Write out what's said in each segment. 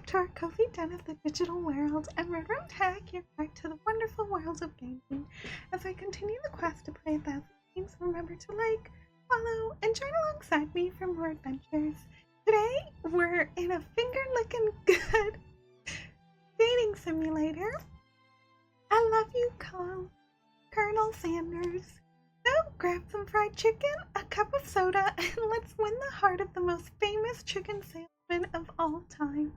back to our cozy den of the digital world. I'm Redrumtac, your guide to the wonderful world of gaming. As I continue the quest to play 1,000 games, remember to like, follow, and join alongside me for more adventures. Today, we're in a finger-licking good dating simulator. I love you, Colonel Sanders. So, grab some fried chicken, a cup of soda, and let's win the heart of the most famous chicken salesman of all time.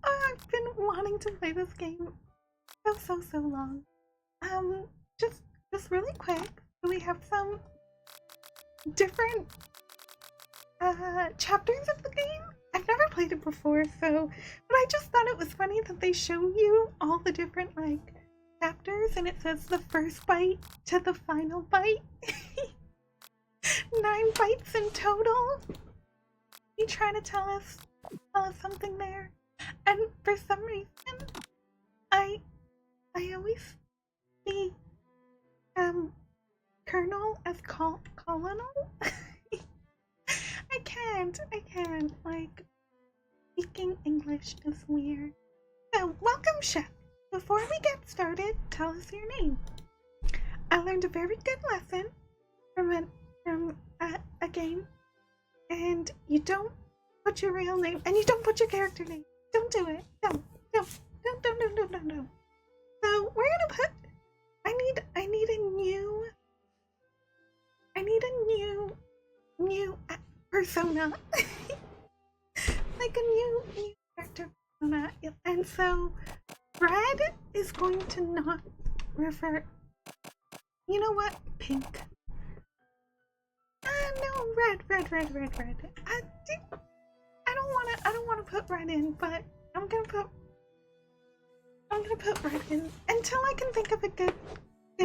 I've been wanting to play this game so long. Just really quick, we have some different chapters of the game. I've never played it before, but I just thought it was funny that they show you all the different chapters, and it says the first bite to the final bite. 9 bites in total. You trying to tell us something there? And for some reason, I always see Colonel as Colonel. I can't. Speaking English is weird. So, welcome, Chef. Before we get started, tell us your name. I learned a very good lesson from a game, and you don't put your real name, and you don't put your character name. Don't do it. Don't. So we're gonna put. I need a new persona, like a new character persona, and so. Red is going to not refer. You know what? Pink. No, red. I don't wanna put red in, but I'm gonna put red in until I can think of a good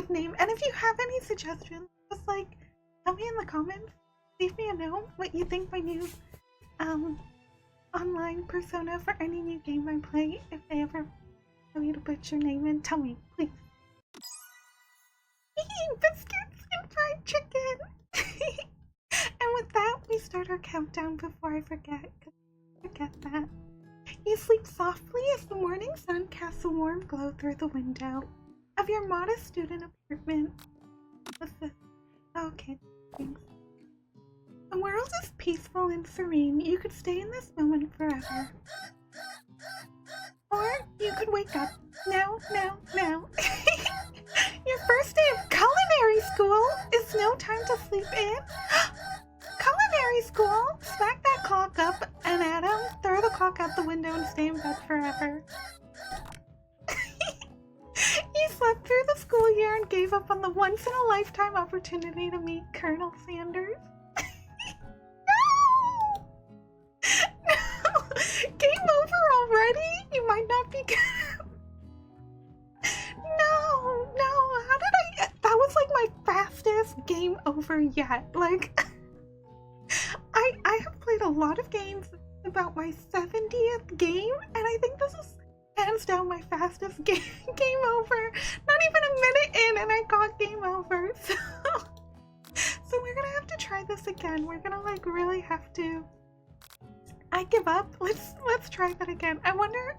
name. And if you have any suggestions, just tell me in the comments. Leave me a note what you think my new online persona for any new game I play, if they ever tell you to put your name in. Tell me, please. Biscuits and fried chicken. And with that, we start our countdown before I forget that. You sleep softly as the morning sun casts a warm glow through the window of your modest student apartment. Okay, thanks. The world is peaceful and serene. You could stay in this moment forever. Or you could wake up now. Your first day of culinary school is no time to sleep in. Culinary school! Smack that clock up, and Adam, throw the clock out the window and stay in bed forever. You slept through the school year and gave up on the once-in-a-lifetime opportunity to meet Colonel Sanders. No! Game over already? You might not be good. No, how did that was my fastest game over yet. I have played a lot of games, about my 70th game, and I think this is hands down my fastest game over. Not even a minute in and I got game over. So we're gonna have to try this again. We're gonna really have to. I give up. Let's try that again. I wonder.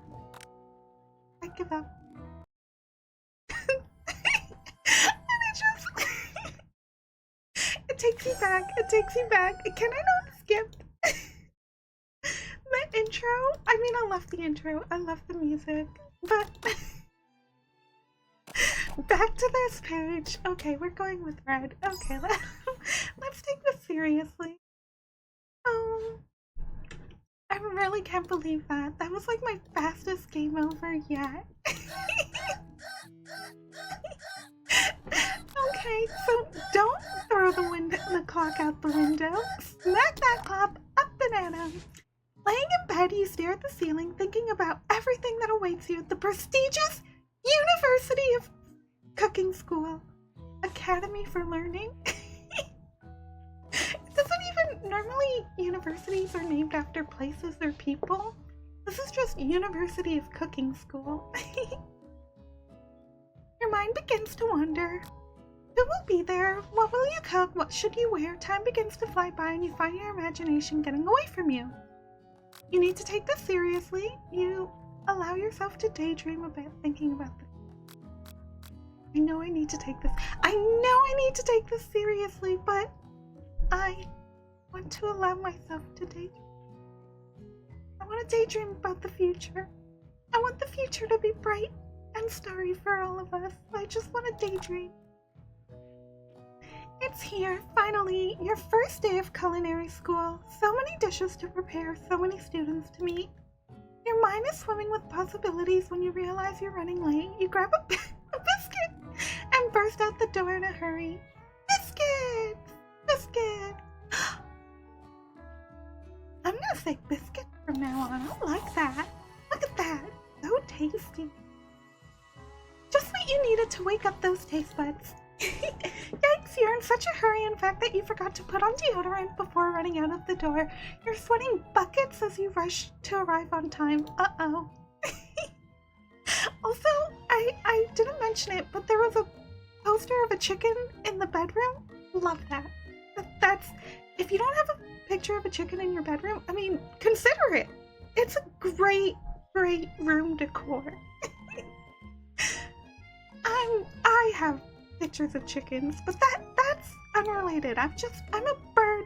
I give up. And it takes me back. Can I not skip the intro? I mean, I love the intro. I love the music. But back to this page. Okay, we're going with red. Okay, let's take this seriously. Oh, I really can't believe that. That was my fastest game over yet. Okay, so don't throw the clock out the window. Smack that clock up and at him. Laying in bed, you stare at the ceiling, thinking about everything that awaits you at the prestigious University of Cooking School. Academy for Learning. It doesn't even... Normally, universities are named after places or people. This is just University of Cooking School. Your mind begins to wander. Who will be there? What will you cook? What should you wear? Time begins to fly by and you find your imagination getting away from you. You need to take this seriously. You allow yourself to daydream a bit thinking about this. I know I need to take this seriously, but I want to allow myself to daydream. I want to daydream about the future. I want the future to be bright and starry for all of us. I just want to daydream. It's here, finally, your first day of culinary school. So many dishes to prepare, so many students to meet. Your mind is swimming with possibilities when you realize you're running late. You grab a biscuit and burst out the door in a hurry. Biscuits! Biscuits! I'm gonna say biscuit from now on. I like that. Look at that. So tasty. Just what you needed to wake up those taste buds. Yikes, you're in such a hurry, in fact, that you forgot to put on deodorant before running out of the door. You're sweating buckets as you rush to arrive on time. Uh-oh. Also, I didn't mention it, but there was a poster of a chicken in the bedroom. Love that. That's, if you don't have a picture of a chicken in your bedroom, I mean, consider it. It's a great, great room decor. I have pictures of chickens, but that's unrelated. I'm a bird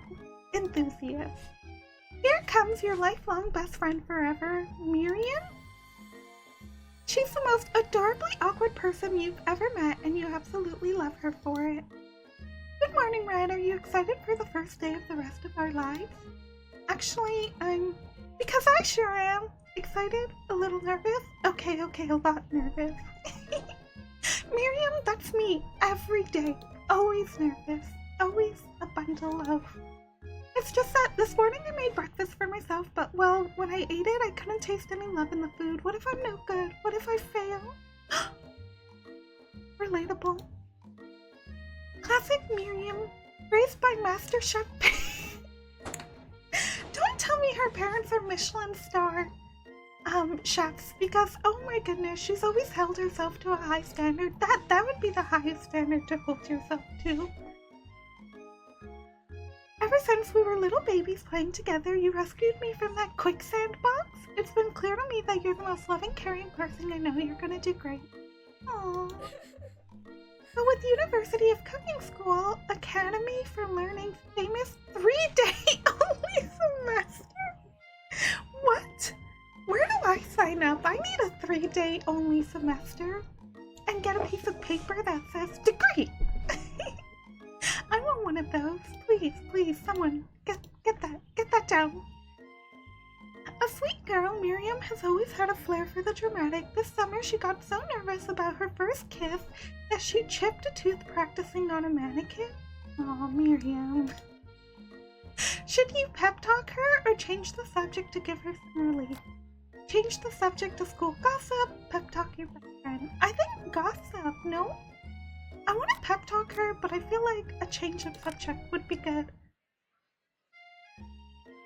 enthusiast. Here comes your lifelong best friend forever, Miriam. She's the most adorably awkward person you've ever met, and you absolutely love her for it. Good morning, Red. Are you excited for the first day of the rest of our lives? Actually, because I sure am. Excited? A little nervous? Okay, a lot nervous. Miriam, that's me. Every day. Always nervous. Always a bundle of... It's just that this morning I made breakfast for myself, but, well, when I ate it, I couldn't taste any love in the food. What if I'm no good? What if I fail? Relatable. Classic Miriam, raised by Master Chef. Don't tell me her parents are Michelin star chefs, because oh my goodness, she's always held herself to a high standard. That would be the highest standard to hold yourself to. Ever since we were little babies playing together, you rescued me from that quicksand box. It's been clear to me that you're the most loving, caring person I know. You're gonna do great. Aww. But with University of Cooking School, Academy for Learning's famous 3-day only semester. What? Where do I sign up? I need a 3-day only semester and get a piece of paper that says degree. I want one of those. Please, someone get that down. A sweet girl, Miriam has always had a flair for the dramatic. This summer she got so nervous about her first kiss that she chipped a tooth practicing on a mannequin. Aw, Miriam. Should you pep talk her or change the subject to give her some relief? Change the subject to school gossip, pep talk your best friend. I think gossip, no? I want to pep talk her, but I feel like a change of subject would be good.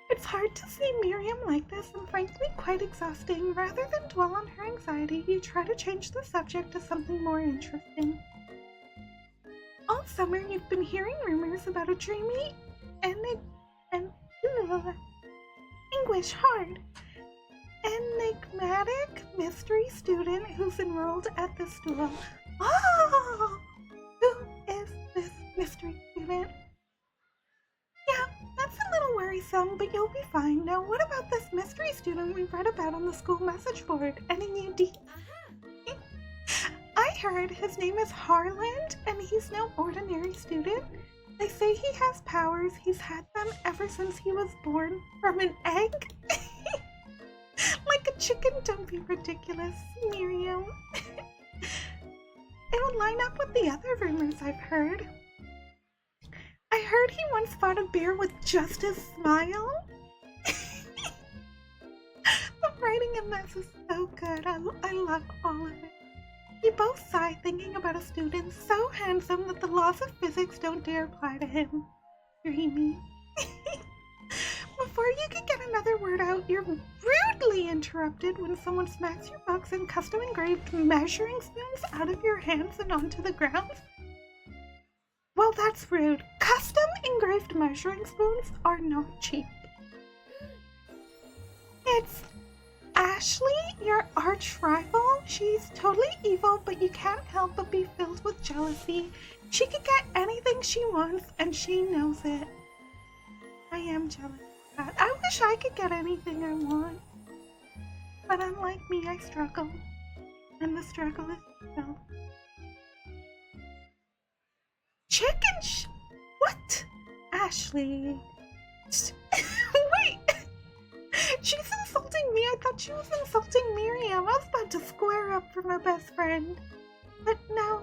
It's hard to see Miriam like this and frankly quite exhausting. Rather than dwell on her anxiety, you try to change the subject to something more interesting. All summer you've been hearing rumors about a dreamy English hard. Enigmatic mystery student who's enrolled at the school. Oh! Who is this mystery student? Yeah, that's a little worrisome, but you'll be fine. Now, what about this mystery student we read about on the school message board? Any new deets? I heard his name is Harland, and he's no ordinary student. They say he has powers. He's had them ever since he was born from an egg. Like a chicken, don't be ridiculous, Miriam. It would line up with the other rumors I've heard. I heard he once fought a bear with just his smile. The writing in this is so good. I love all of it. You both sigh thinking about a student so handsome that the laws of physics don't dare apply to him. Dreamy. Before you can get another word out, you're rudely interrupted when someone smacks your box and custom engraved measuring spoons out of your hands and onto the ground. Well, that's rude. Custom engraved measuring spoons are not cheap. It's Ashley, your arch rival. She's totally evil, but you can't help but be filled with jealousy. She could get anything she wants, and she knows it. I am jealous of that. I wish I could get anything I want. But unlike me, I struggle. And the struggle is real. What? Ashley. Wait! She's insulting me. I thought she was insulting Miriam. I was about to square up for my best friend. But no,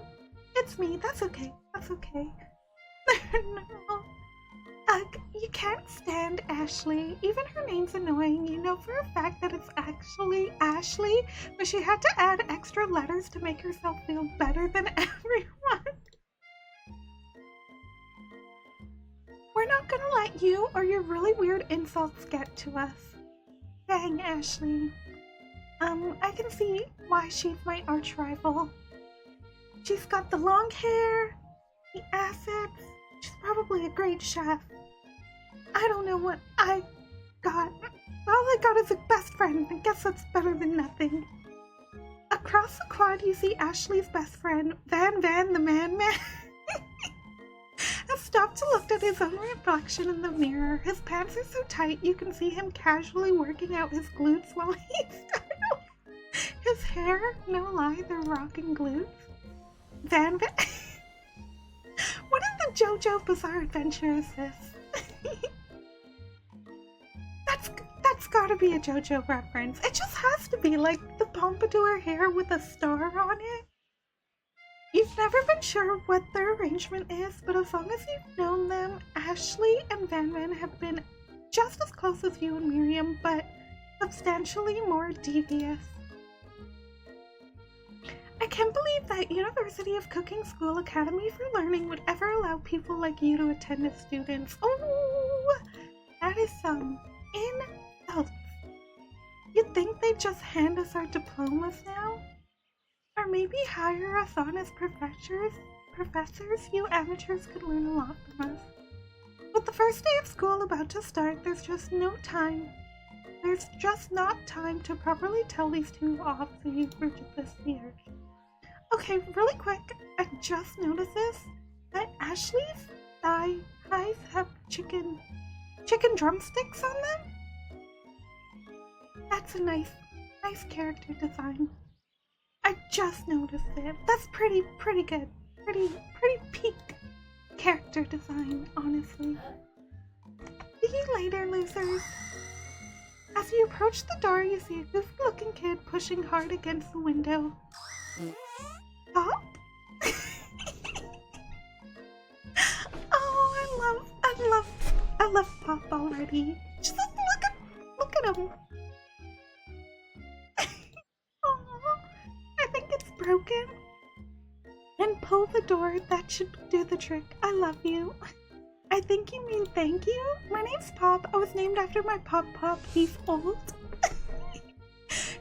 it's me. That's okay. That's okay. No. Ugh, you can't stand Ashley. Even her name's annoying. You know for a fact that it's actually Ashley, but she had to add extra letters to make herself feel better than everyone. We're not gonna let you or your really weird insults get to us. Dang, Ashley. I can see why she's my arch rival. She's got the long hair, the assets. She's probably a great chef. I don't know what I got. All I got is a best friend. I guess that's better than nothing. Across the quad, you see Ashley's best friend, Van the Man, has stopped to look at his own reflection in the mirror. His pants are so tight you can see him casually working out his glutes while he's his hair, no lie, they're rocking glutes. Van. What in the JoJo Bizarre Adventure is this? That's gotta be a JoJo reference. It just has to be, like the pompadour hair with a star on it. You've never been sure what their arrangement is, but as long as you've known them, Ashley and Van have been just as close as you and Miriam, but substantially more devious. I can't believe that University of Cooking School Academy for Learning would ever allow people like you to attend as students. Oh, that is some insults. You'd think they'd just hand us our diplomas now? Or maybe hire us on as professors? You amateurs could learn a lot from us. With the first day of school about to start, there's just no time. There's just not time to properly tell these two off, so you forget this here. Okay, really quick, I just noticed this, that Ashley's thighs have chicken drumsticks on them? That's a nice character design. I just noticed it. That's pretty good. Pretty peak character design, honestly. See you later, losers. As you approach the door, you see a goofy-looking kid pushing hard against the window. Pop? Oh, I love Pop already. Just look at him. Oh, I think it's broken. And pull the door. That should do the trick. I love you. I think you mean thank you? My name's Pop. I was named after my Pop. He's old.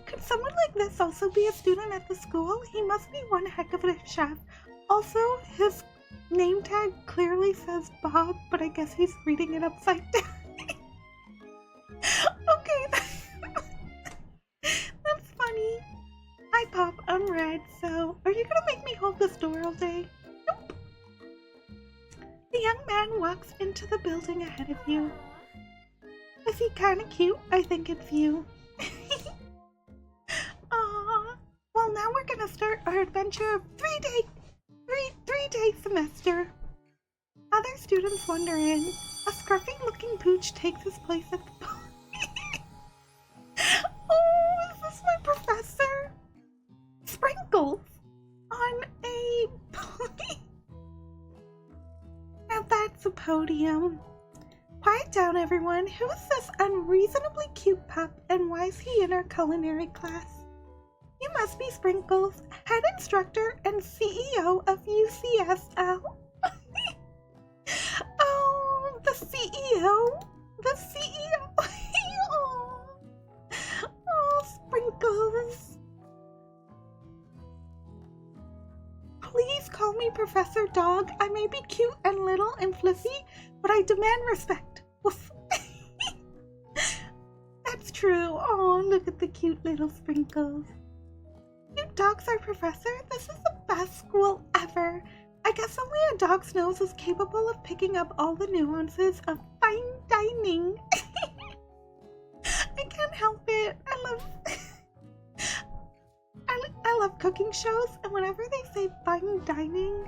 Could someone like this also be a student at the school? He must be one heck of a chef. Also, his name tag clearly says Bob, but I guess he's reading it upside down. Okay, that's funny. Hi Pop, I'm Red, so are you gonna make me hold this door all day? Nope. The young man walks into the building ahead of you. Is he kinda cute? I think it's you. Aww. Well, now we're gonna start our adventure of three-day semester. Other students wander in. A scruffy-looking pooch takes his place at the bar. Oh, is this my professor? Sprinkles on a pony. Now that's a podium. Quiet down, everyone. Who is this unreasonably cute pup, and why is he in our culinary class? You must be Sprinkles, head instructor and CEO of UCSL. Oh, the CEO. The CEO. Oh, Sprinkles. Please call me Professor Dog. I may be cute and little and fluffy, but I demand respect. That's true. true. Oh, look at the cute little sprinkles. Cute dogs, our professor. This is the best school ever. I guess only a dog's nose is capable of picking up all the nuances of fine dining. I can't help it. I love cooking shows, and whenever they say fine dining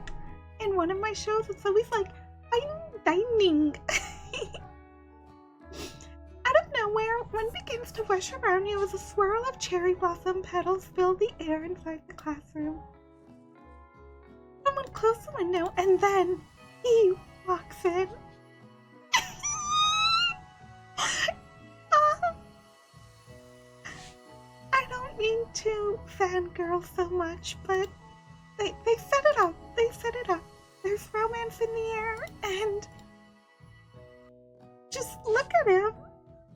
in one of my shows, it's always like fine dining. Out of nowhere, one begins to rush around you as a swirl of cherry blossom petals fill the air inside the classroom. Someone closed the window, and then he walks in. I don't mean to fangirl so much, but they set it up. They set it up. There's romance in the air, and just look at him.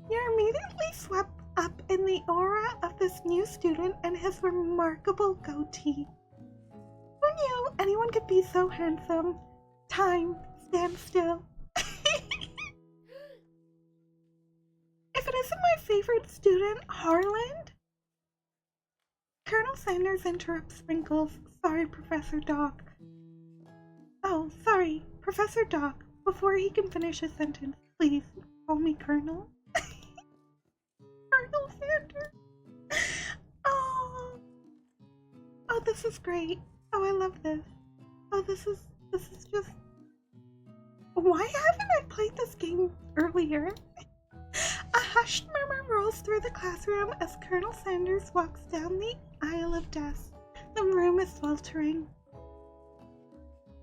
You're immediately swept up in the aura of this new student and his remarkable goatee. Who knew anyone could be so handsome? Time stands still. If it isn't my favorite student, Harland? Colonel Sanders interrupts Sprinkles. Sorry, Professor Doc. Oh, sorry, Professor Doc. Before he can finish his sentence, please call me Colonel. Colonel Sanders. Oh, this is great. Oh, I love this. Oh, this is just... Why haven't I played this game earlier? A hushed murmur rolls through the classroom as Colonel Sanders walks down the aisle of desks. The room is sweltering.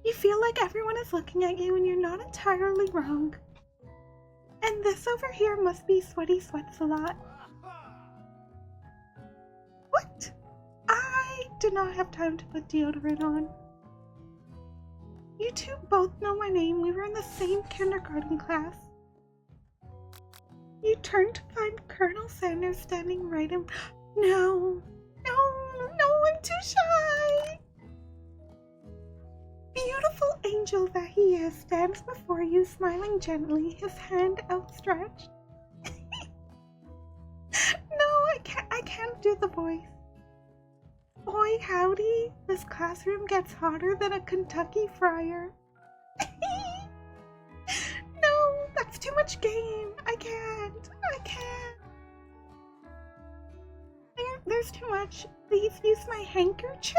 You feel like everyone is looking at you and you're not entirely wrong. And this over here must be Sweaty Sweats a lot. What? I did not have time to put deodorant on. You two both know my name. We were in the same kindergarten class. You turn to find Colonel Sanders standing right in... No, I'm too shy. Beautiful angel that he is stands before you, smiling gently, his hand outstretched. No, I can't do the voice. Boy, howdy, this classroom gets hotter than a Kentucky fryer. No, that's too much game. I can't. There's too much. Please use my handkerchief.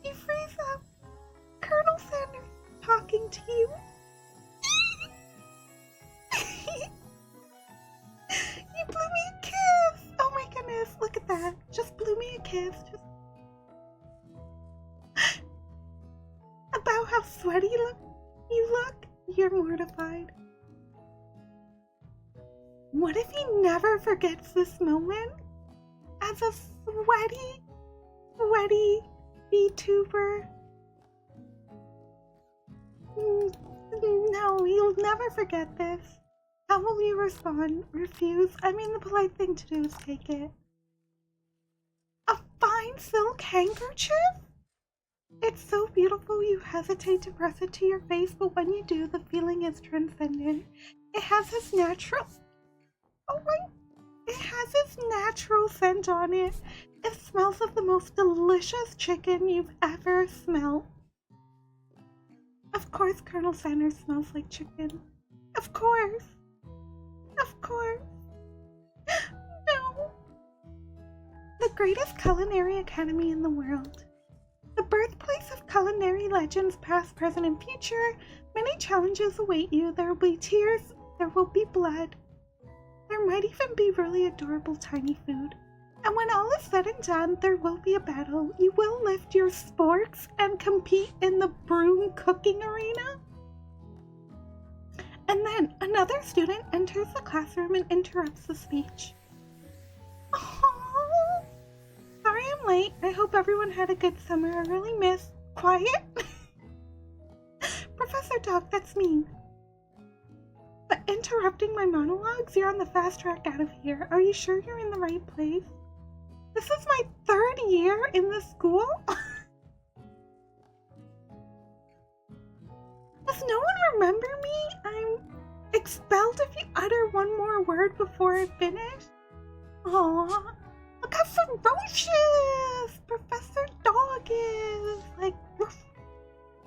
You freeze up. Colonel Sanders talking to you. You blew me a kiss. Oh my goodness, look at that. Just blew me a kiss. About how sweaty you look, you're mortified. What if he never forgets this moment? As a sweaty Vtuber. No, you'll never forget this. How will you respond? Refuse? I mean, the polite thing to do is take it. A fine silk handkerchief? It's so beautiful you hesitate to press it to your face, but when you do, the feeling is transcendent. It has this natural... It has its natural scent on it. It smells of the most delicious chicken you've ever smelled. Of course, Colonel Sanders smells like chicken. Of course. No. The greatest culinary academy in the world. The birthplace of culinary legends past, present, and future. Many challenges await you. There will be tears. There will be blood. There might even be really adorable tiny food. And when all is said and done, there will be a battle. You will lift your sporks and compete in the broom cooking arena. And then another student enters the classroom and interrupts the speech. Oh, sorry I'm late. I hope everyone had a good summer. I really miss quiet. Professor Doc, that's mean. But interrupting my monologues, you're on the fast track out of here. Are you sure you're in the right place? This is my 3rd year in this school? Does no one remember me? Expelled if you utter one more word before I finish? Aww. Look how ferocious Professor Dog is! Like,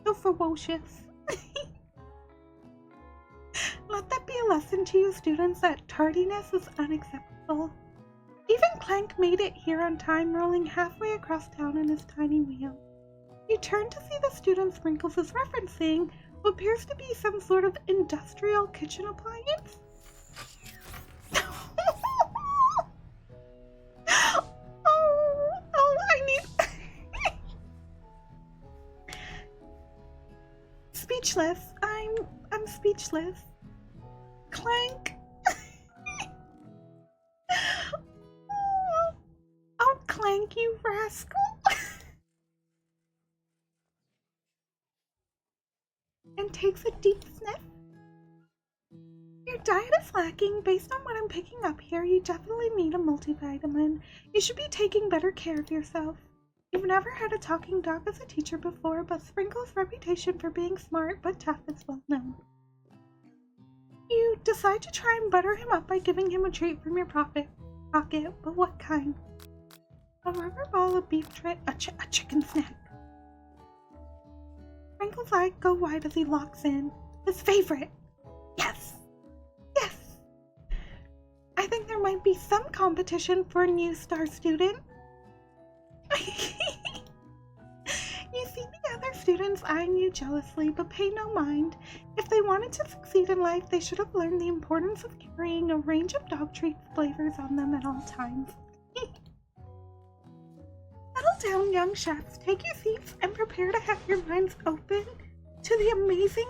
so ferocious. Let that be a lesson to you students that tardiness is unacceptable. Even Clank made it here on time, rolling halfway across town in his tiny wheel. You turn to see the student Sprinkles is referencing what appears to be some sort of industrial kitchen appliance. I need... Speechless. I'm speechless. Clank. Oh, Clank, you rascal. And takes a deep sniff. Your diet is lacking. Based on what I'm picking up here, you definitely need a multivitamin. You should be taking better care of yourself. You've never had a talking dog as a teacher before, but Sprinkle's reputation for being smart but tough is well known. You decide to try and butter him up by giving him a treat from your pocket, but what kind? A rubber ball of beef tray, a chicken snack. Sprinkle's eyes go wide as he locks in. His favorite. Yes! Yes! I think there might be some competition for a new star student. You see the other students eyeing you jealously, but pay no mind. If they wanted to succeed in life, they should have learned the importance of carrying a range of dog treat flavors on them at all times. Settle down, young chefs. Take your seats and prepare to have your minds open to the amazing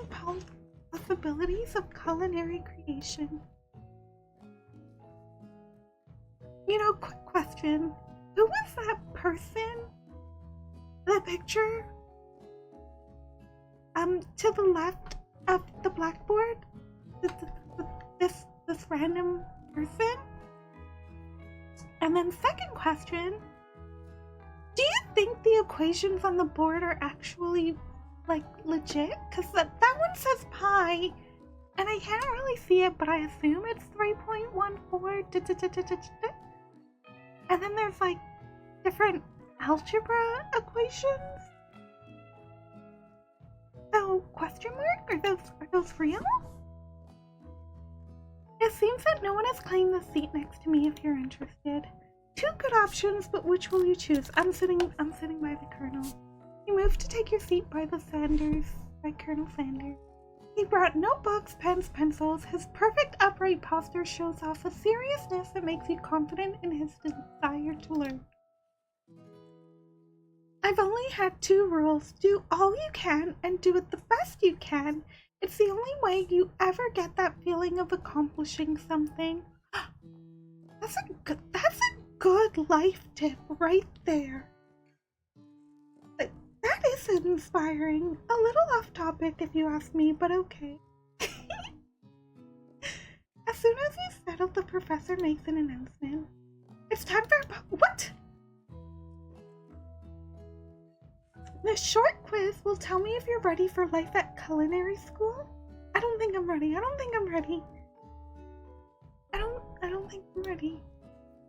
possibilities of culinary creation. You know, quick question. Who was that person? The picture? To the left of the blackboard? This random person? And then second question. Do you think the equations on the board are actually, like, legit? Because that one says pi, and I can't really see it, but I assume it's 3.14. And then there's, like, different algebra equations? So, question mark? Are those real? It seems that no one has claimed the seat next to me if you're interested. Two good options, but which will you choose? I'm sitting by the Colonel. You move to take your seat by Colonel Sanders. He brought notebooks, pens, pencils. His perfect upright posture shows off a seriousness that makes you confident in his desire to learn. I've only had two rules. Do all you can and do it the best you can. It's the only way you ever get that feeling of accomplishing something. That's a good life tip right there. That is inspiring. A little off topic if you ask me, but okay. As soon as you settle, the professor makes an announcement. It's time for what? This short quiz will tell me if you're ready for life at culinary school. I don't think I'm ready. I don't think I'm ready.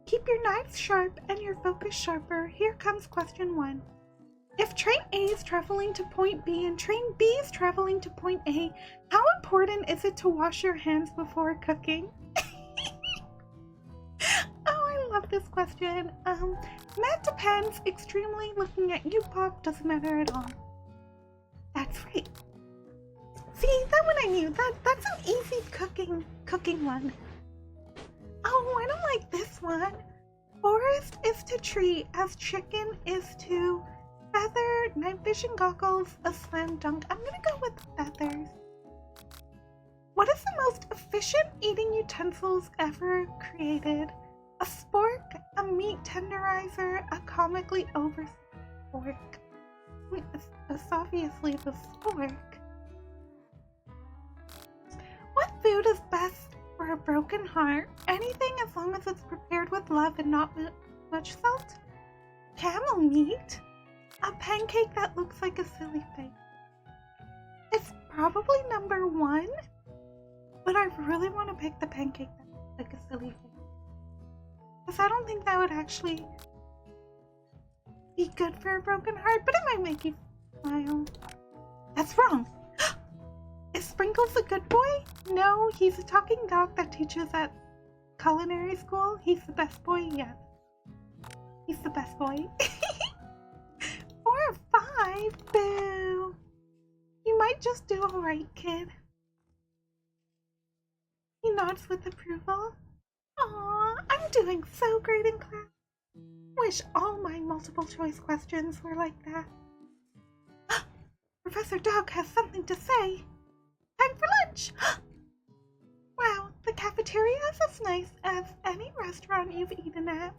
Keep your knives sharp and your focus sharper. Here comes question 1. If train A is traveling to point B and train B is traveling to point A, how important is it to wash your hands before cooking? Oh, I love this question. That depends. Extremely looking at you, Pop, doesn't matter at all. That's right. See, that one I knew. That's an easy cooking one. Oh, I don't like this one. Forest is to tree as chicken is to feather, night vision goggles, a slam dunk. I'm gonna go with feathers. What is the most efficient eating utensils ever created? A spork, a meat tenderizer, a comically oversized fork. It's obviously the spork. What food is best for a broken heart? Anything as long as it's prepared with love and not much salt? Camel meat? A pancake that looks like a silly face. It's probably number 1, But I really want to pick the pancake that looks like a silly face. Because I don't think that would actually be good for a broken heart, but it might make you smile. That's wrong. Is Sprinkles a good boy? No, he's a talking dog that teaches at culinary school. He's the best boy, yes. He's the best boy. 4 or 5? Boo. You might just do alright, kid. He nods with approval. Aw, I'm doing so great in class. Wish all my multiple choice questions were like that. Professor Dog has something to say. Time for lunch! Wow, the cafeteria is as nice as any restaurant you've eaten at.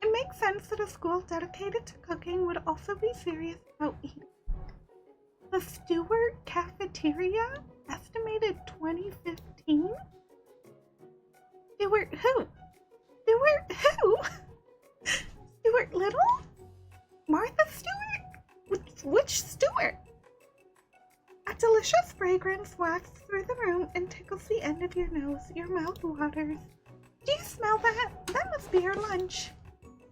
It makes sense that a school dedicated to cooking would also be serious about eating. The Stewart Cafeteria? Estimated 2015? Stewart who? Stewart who? Stewart Little? Martha Stewart? Which Stewart? A delicious fragrance wafts through the room and tickles the end of your nose. Your mouth waters. Do you smell that? That must be your lunch.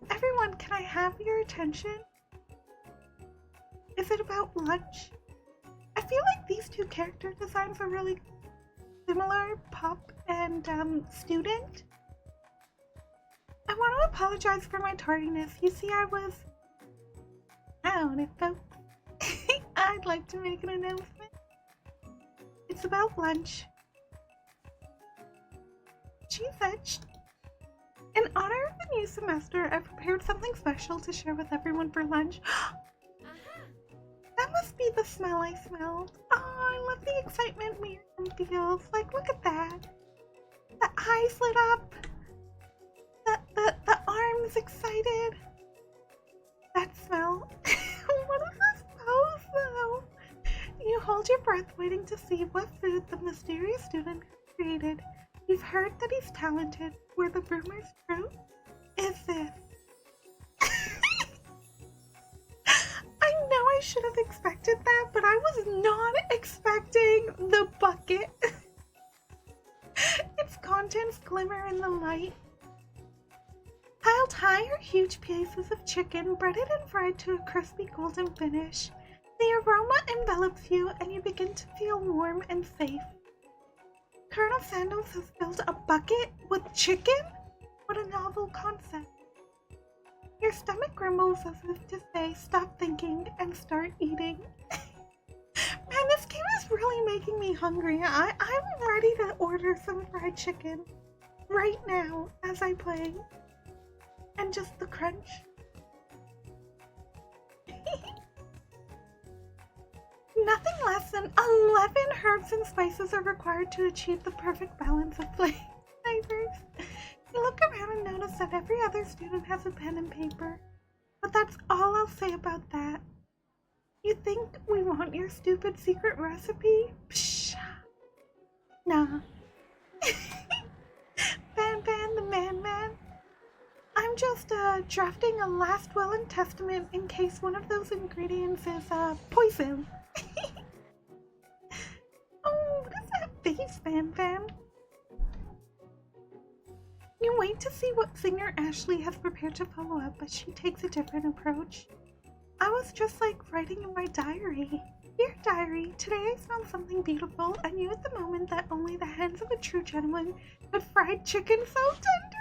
Everyone, can I have your attention? Is it about lunch? I feel like these two character designs are really similar, Pup and Student. I want to apologize for my tardiness. You see, I was out at folks. I'd like to make an announcement. It's about lunch. She's etched. In honor of the new semester, I prepared something special to share with everyone for lunch. That must be the smell I smelled. Oh, I love the excitement Miriam feels. Like, look at that. The eyes lit up. The arms excited. That smell. What is this pose, though? You hold your breath waiting to see what food the mysterious student has created. You've heard that he's talented. Were the rumors true? Is this? I know I should have expected that, but I was not expecting the bucket. Its contents glimmer in the light. Piled high are huge pieces of chicken, breaded and fried to a crispy golden finish. The aroma envelops you, and you begin to feel warm and safe. Colonel Sandals has built a bucket with chicken? What a novel concept. Your stomach grumbles as if to say, stop thinking and start eating. Man, this game is really making me hungry. I'm ready to order some fried chicken right now as I play. And just the crunch. Nothing less than 11 herbs and spices are required to achieve the perfect balance of flavors. You look around and notice that every other student has a pen and paper. But that's all I'll say about that. You think we want your stupid secret recipe? Psh. Nah. Ban the man. I'm just drafting a last will and testament in case one of those ingredients is poison. Oh, what is that face, Fan? You wait to see what singer Ashley has prepared to follow up, but she takes a different approach. I was just like writing in my diary. Dear diary, today I smelled something beautiful. I knew at the moment that only the hands of a true gentleman could fried chicken so tender.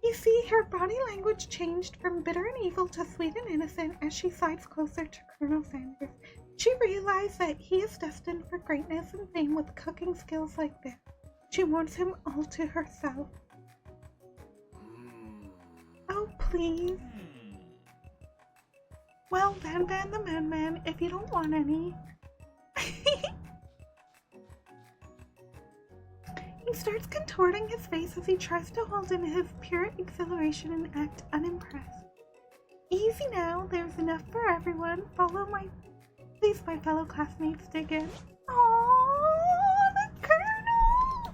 You see, her body language changed from bitter and evil to sweet and innocent as she sides closer to Colonel Sanders. She realized that he is destined for greatness and fame with cooking skills like this. She wants him all to herself. Oh, please. Well, Van the Man, if you don't want any. He starts contorting his face as he tries to hold in his pure exhilaration and act unimpressed. Easy now, there's enough for everyone. Please, my fellow classmates, dig in. Aww, the Colonel!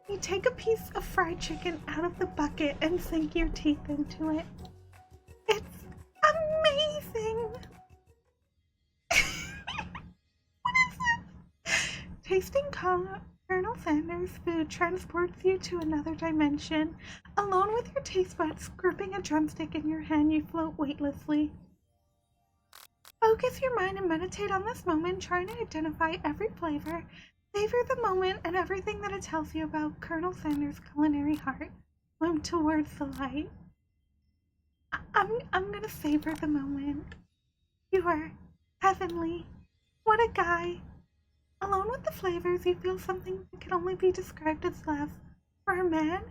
You take a piece of fried chicken out of the bucket and sink your teeth into it. It's amazing! Colonel Sanders' food transports you to another dimension. Alone with your taste buds, gripping a drumstick in your hand, you float weightlessly. Focus your mind and meditate on this moment, trying to identify every flavor. Savor the moment and everything that it tells you about Colonel Sanders' culinary heart. Swim towards the light. I'm gonna savor the moment. You are heavenly. What a guy. Alone with the flavors, you feel something that can only be described as love. For a man?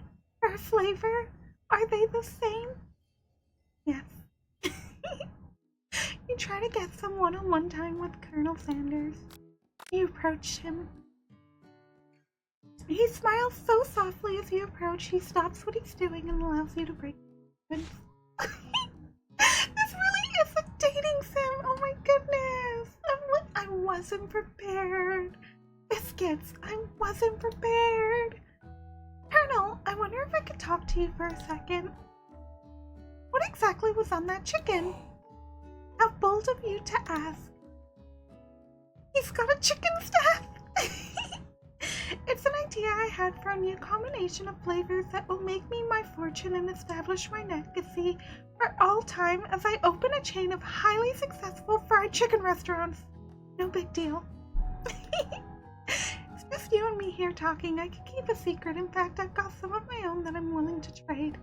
For a flavor? Are they the same? Yes. You try to get some one-on-one time with Colonel Sanders. You approach him. He smiles so softly as you approach. He stops what he's doing and allows you to break the silence. This really is a dating sim. Oh my goodness. I wasn't prepared. Biscuits, I wasn't prepared. Colonel, I wonder if I could talk to you for a second. What exactly was on that chicken? How bold of you to ask. He's got a chicken staff. It's an idea I had for a new combination of flavors that will make me my fortune and establish my legacy for all time as I open a chain of highly successful fried chicken restaurants. No big deal. It's just you and me here talking. I could keep a secret. In fact, I've got some of my own that I'm willing to trade.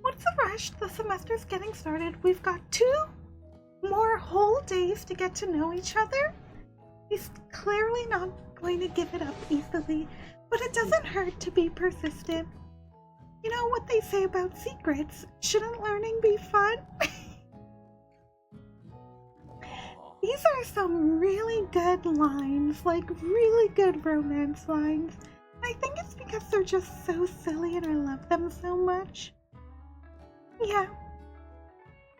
What's the rush? The semester's getting started. We've got 2 more whole days to get to know each other. He's clearly not going to give it up easily, but it doesn't hurt to be persistent. You know what they say about secrets? Shouldn't learning be fun? These are some really good lines, like really good romance lines. I think it's because they're just so silly and I love them so much. Yeah.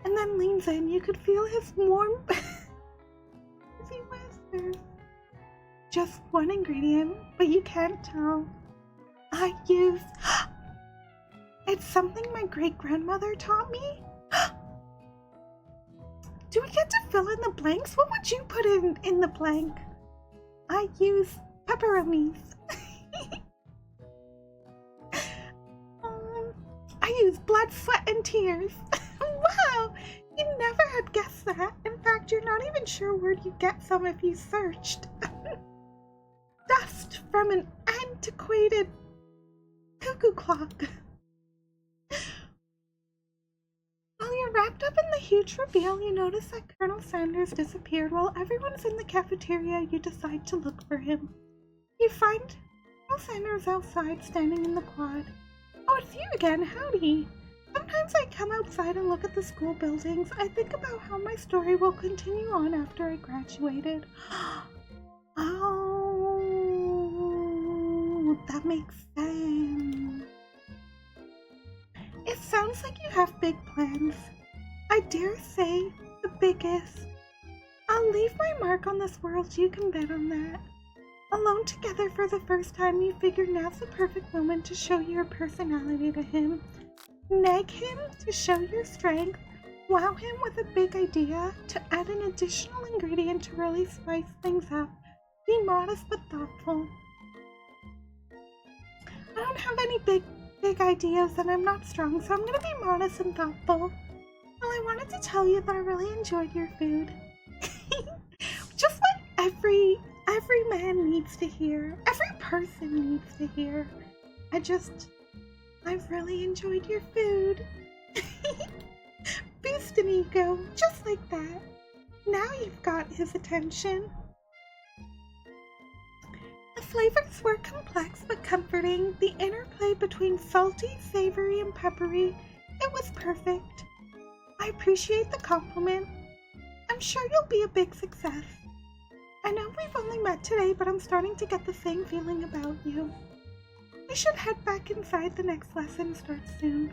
And then leans in. You could feel his warm as he whispers. Just one ingredient, but you can't tell. I use... It's something my great-grandmother taught me? Do we get to fill in the blanks? What would you put in the blank? I use pepperonis. I use blood, sweat, and tears. Wow! You never had guessed that. In fact, you're not even sure where you'd get some if you searched. Dust from an antiquated cuckoo clock. While you're wrapped up in the huge reveal, you notice that Colonel Sanders disappeared. While everyone's in the cafeteria, you decide to look for him. You find Colonel Sanders outside, standing in the quad. Oh, it's you again. Howdy. Sometimes I come outside and look at the school buildings. I think about how my story will continue on after I graduated. Oh, that makes sense. It sounds like you have big plans. I dare say the biggest. I'll leave my mark on this world, you can bet on that. Alone together for the first time, you figure now's the perfect moment to show your personality to him. Nag him to show your strength. Wow him with a big idea to add an additional ingredient to really spice things up. Be modest but thoughtful. I don't have any big ideas and I'm not strong, so I'm gonna be modest and thoughtful. Well, I wanted to tell you that I really enjoyed your food. Just what every man needs to hear. Every person needs to hear. I've really enjoyed your food. Boost an ego, just like that. Now you've got his attention. The flavors were complex but comforting. The interplay between salty, savory, and peppery. It was perfect. I appreciate the compliment. I'm sure you'll be a big success. I know we've only met today, but I'm starting to get the same feeling about you. We should head back inside. The next lesson starts soon.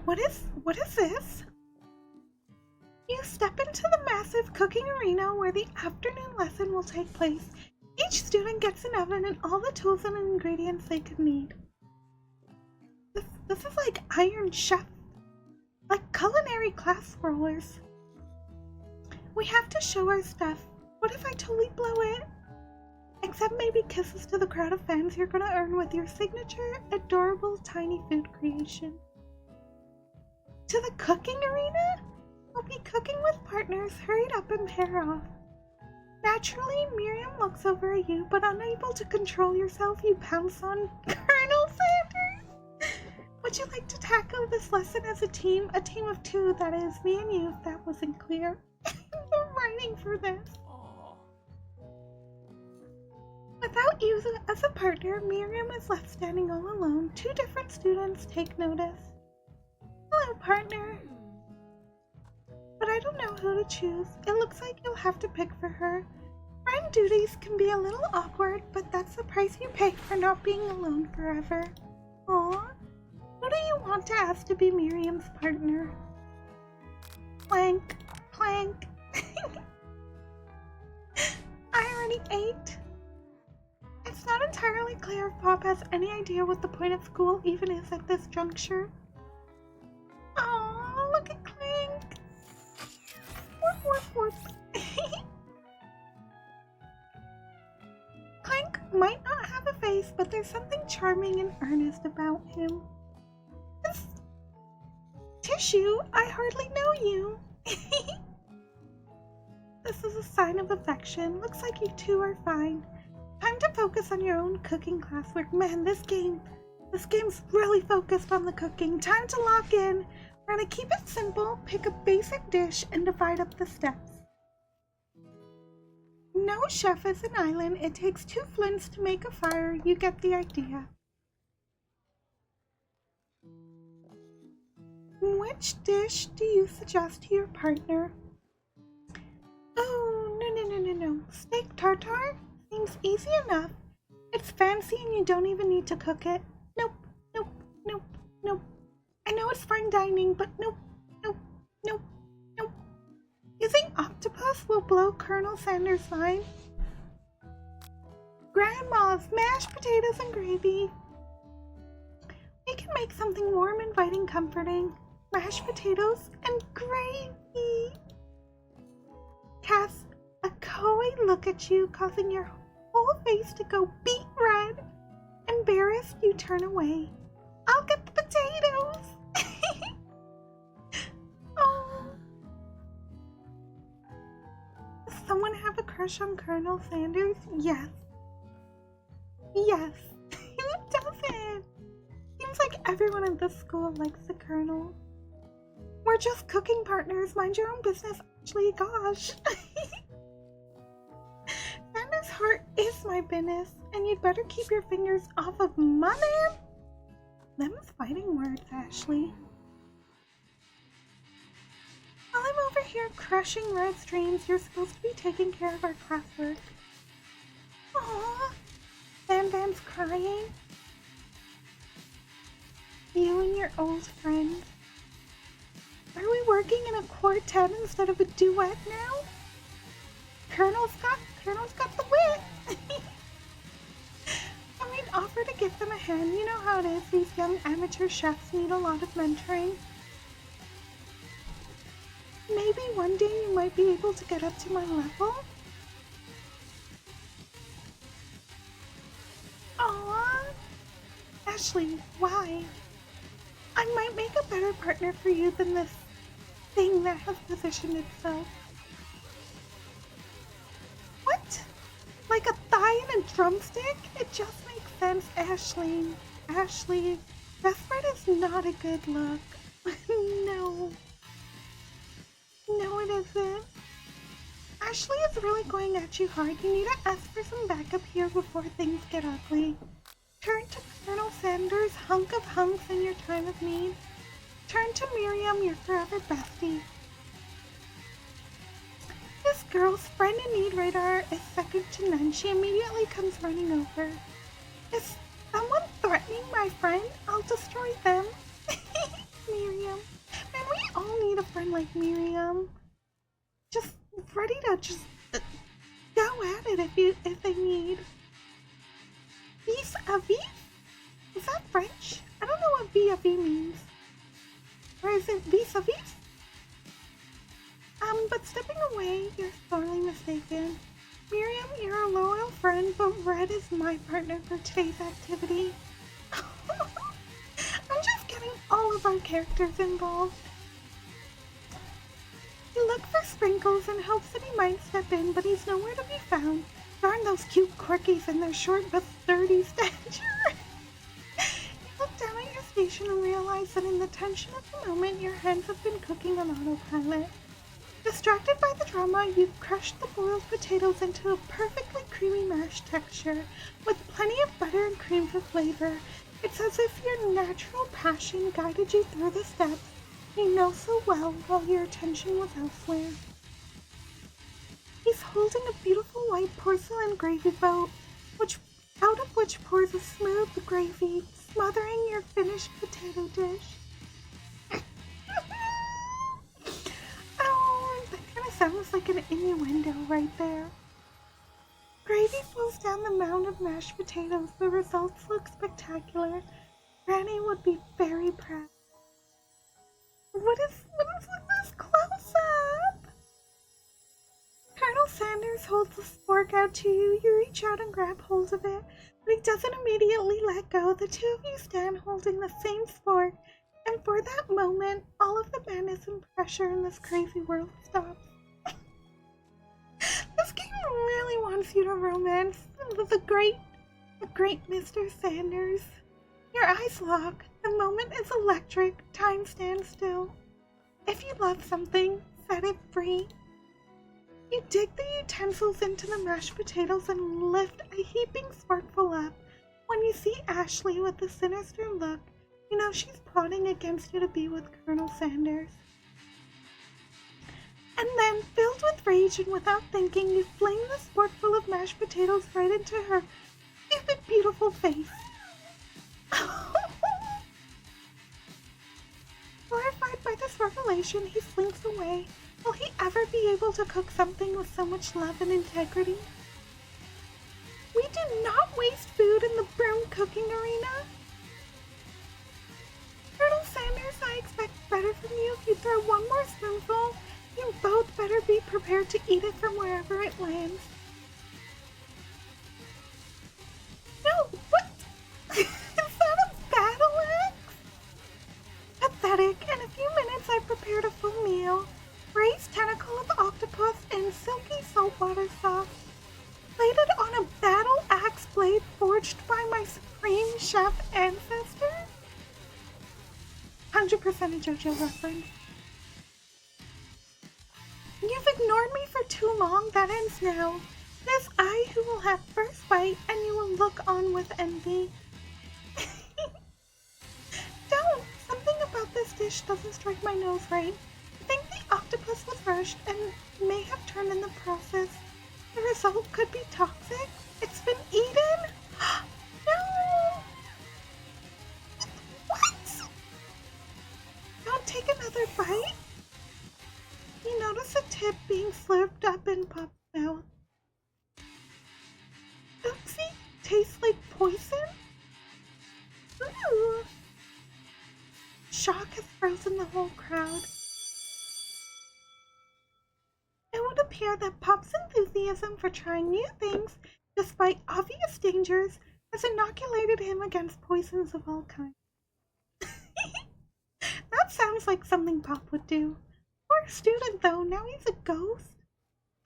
What is this? You step into the massive cooking arena where the afternoon lesson will take place. Each student gets an oven and all the tools and ingredients they could need. This is like Iron Chef, like culinary class rollers. We have to show our stuff. What if I totally blow it? Except maybe kisses to the crowd of fans you're gonna earn with your signature, adorable, tiny food creation. To the cooking arena? We'll be cooking with partners hurried up and pair off. Naturally, Miriam looks over at you, but unable to control yourself, you pounce on Colonel Sanders. Would you like to tackle this lesson as a team? A team of two, that is, me and you, if that wasn't clear. I'm writing for this. Without you as a partner, Miriam is left standing all alone. Two different students take notice. Hello, partner. But I don't know who to choose. It looks like you'll have to pick for her. Friend duties can be a little awkward, but that's the price you pay for not being alone forever. Aw. Who do you want to ask to be Miriam's partner? Plank. Plank. I already ate. It's not entirely clear if Pop has any idea what the point of school even is at this juncture. Aww, look at Clank. Whoop, whoop, whoop. Clank might not have a face, but there's something charming and earnest about him. This Tissue, I hardly know you. This is a sign of affection. Looks like you two are fine. Time to focus on your own cooking classwork. Man, this game's really focused on the cooking. Time to lock in. We're gonna keep it simple, pick a basic dish, and divide up the steps. No chef is an island. It takes 2 flints to make a fire. You get the idea. Which dish do you suggest to your partner? Oh, no. Steak tartare? Seems easy enough. It's fancy and you don't even need to cook it. Nope. I know it's fine dining, but nope. Using octopus will blow Colonel Sanders' mind. Grandma's mashed potatoes and gravy. We can make something warm, inviting, comforting. Mashed potatoes and gravy. Cass, a coy look at you, causing your whole face to go beet red. Embarrassed, you turn away. I'll get the potatoes. Oh. Does someone have a crush on Colonel Sanders? Yes. Who doesn't? Seems like everyone in this school likes the Colonel. We're just cooking partners. Mind your own business. Actually, gosh. Sanders' heart is my business, and you'd better keep your fingers off of my man. Them's fighting words, Ashley. While I'm over here crushing red streams, you're supposed to be taking care of our classwork. Aww. Bam's crying. You and your old friend. Are we working in a quartet instead of a duet now? Colonel's got the wit. I mean, offer to give them a hand. You know how it is. These young amateur chefs need a lot of mentoring. Maybe one day you might be able to get up to my level. Aww. Ashley, why? I might make a better partner for you than this thing that has positioned itself. What? Like a thigh and a drumstick? It just makes sense, Ashley. Ashley, desperate is not a good look. No. No, it isn't. Ashley is really going at you hard. You need to ask for some backup here before things get ugly. Turn to Colonel Sanders, hunk of hunks in your time of need. Turn to Miriam, your forever bestie. This girl's friend in need radar is second to none. She immediately comes running over. Is someone threatening my friend? I'll destroy them. Miriam. Man, we all need a friend like Miriam. Just ready to just go at it if they need. Vis-a-vis? Is that French? I don't know what vis-a-vis means. Or is it vis-a-vis? But stepping away, you're sorely mistaken. Miriam, you're a loyal friend, but Red is my partner for today's activity. I'm just getting all of our characters involved. He looked for Sprinkles in hopes that he might step in, but he's nowhere to be found. Darn those cute corkies and their short but sturdy stature. You look down at your station and realize that in the tension of the moment, your hands have been cooking on autopilot. Distracted by the drama, you've crushed the boiled potatoes into a perfectly creamy mash texture, with plenty of butter and cream for flavor. It's as if your natural passion guided you through the steps you know so well while your attention was elsewhere. He's holding a beautiful white porcelain gravy boat, out of which pours a smooth gravy, smothering your finished potato dish. Oh, that kind of sounds like an innuendo right there. Gravy flows down the mound of mashed potatoes. The results look spectacular. Granny would be very proud. What is with this close-up? Colonel Sanders holds the spork out to you. You reach out and grab hold of it, but he doesn't immediately let go. The two of you stand holding the same spork, and for that moment, all of the madness and pressure in this crazy world stops. This game really wants you to romance the great Mr. Sanders. Your eyes lock. The moment is electric. Time stands still. If you love something, set it free. You dig the utensils into the mashed potatoes and lift a heaping sparkful up. When you see Ashley with a sinister look, you know she's plotting against you to be with Colonel Sanders. And then, filled with rage and without thinking, you fling the sporkful of mashed potatoes right into her stupid, beautiful face. Horrified by this revelation, he slinks away. Will he ever be able to cook something with so much love and integrity? We do not waste food in the broom cooking arena. Colonel Sanders, I expect better from you. If you throw one more spoonful, you both better be prepared to eat it from wherever it lands. No, what? Is that a battle axe? Pathetic. In a few minutes, I've prepared a full meal. Braised tentacle of octopus in silky saltwater sauce. Plated on a battle axe blade forged by my supreme chef ancestor. 100% a JoJo reference. You've ignored me for too long. That ends now. It is I who will have first bite, and you will look on with envy. Don't! Something about this dish doesn't strike my nose right. I think the octopus was rushed and may have turned in the process. The result could be toxic. It's been eaten? No! What? Don't take another bite? You notice a tip being slurped up in Pop's mouth. Oopsie, tastes like poison? Ooh. Shock has frozen the whole crowd. It would appear that Pop's enthusiasm for trying new things, despite obvious dangers, has inoculated him against poisons of all kinds. That sounds like something Pop would do. Poor student, though. Now he's a ghost.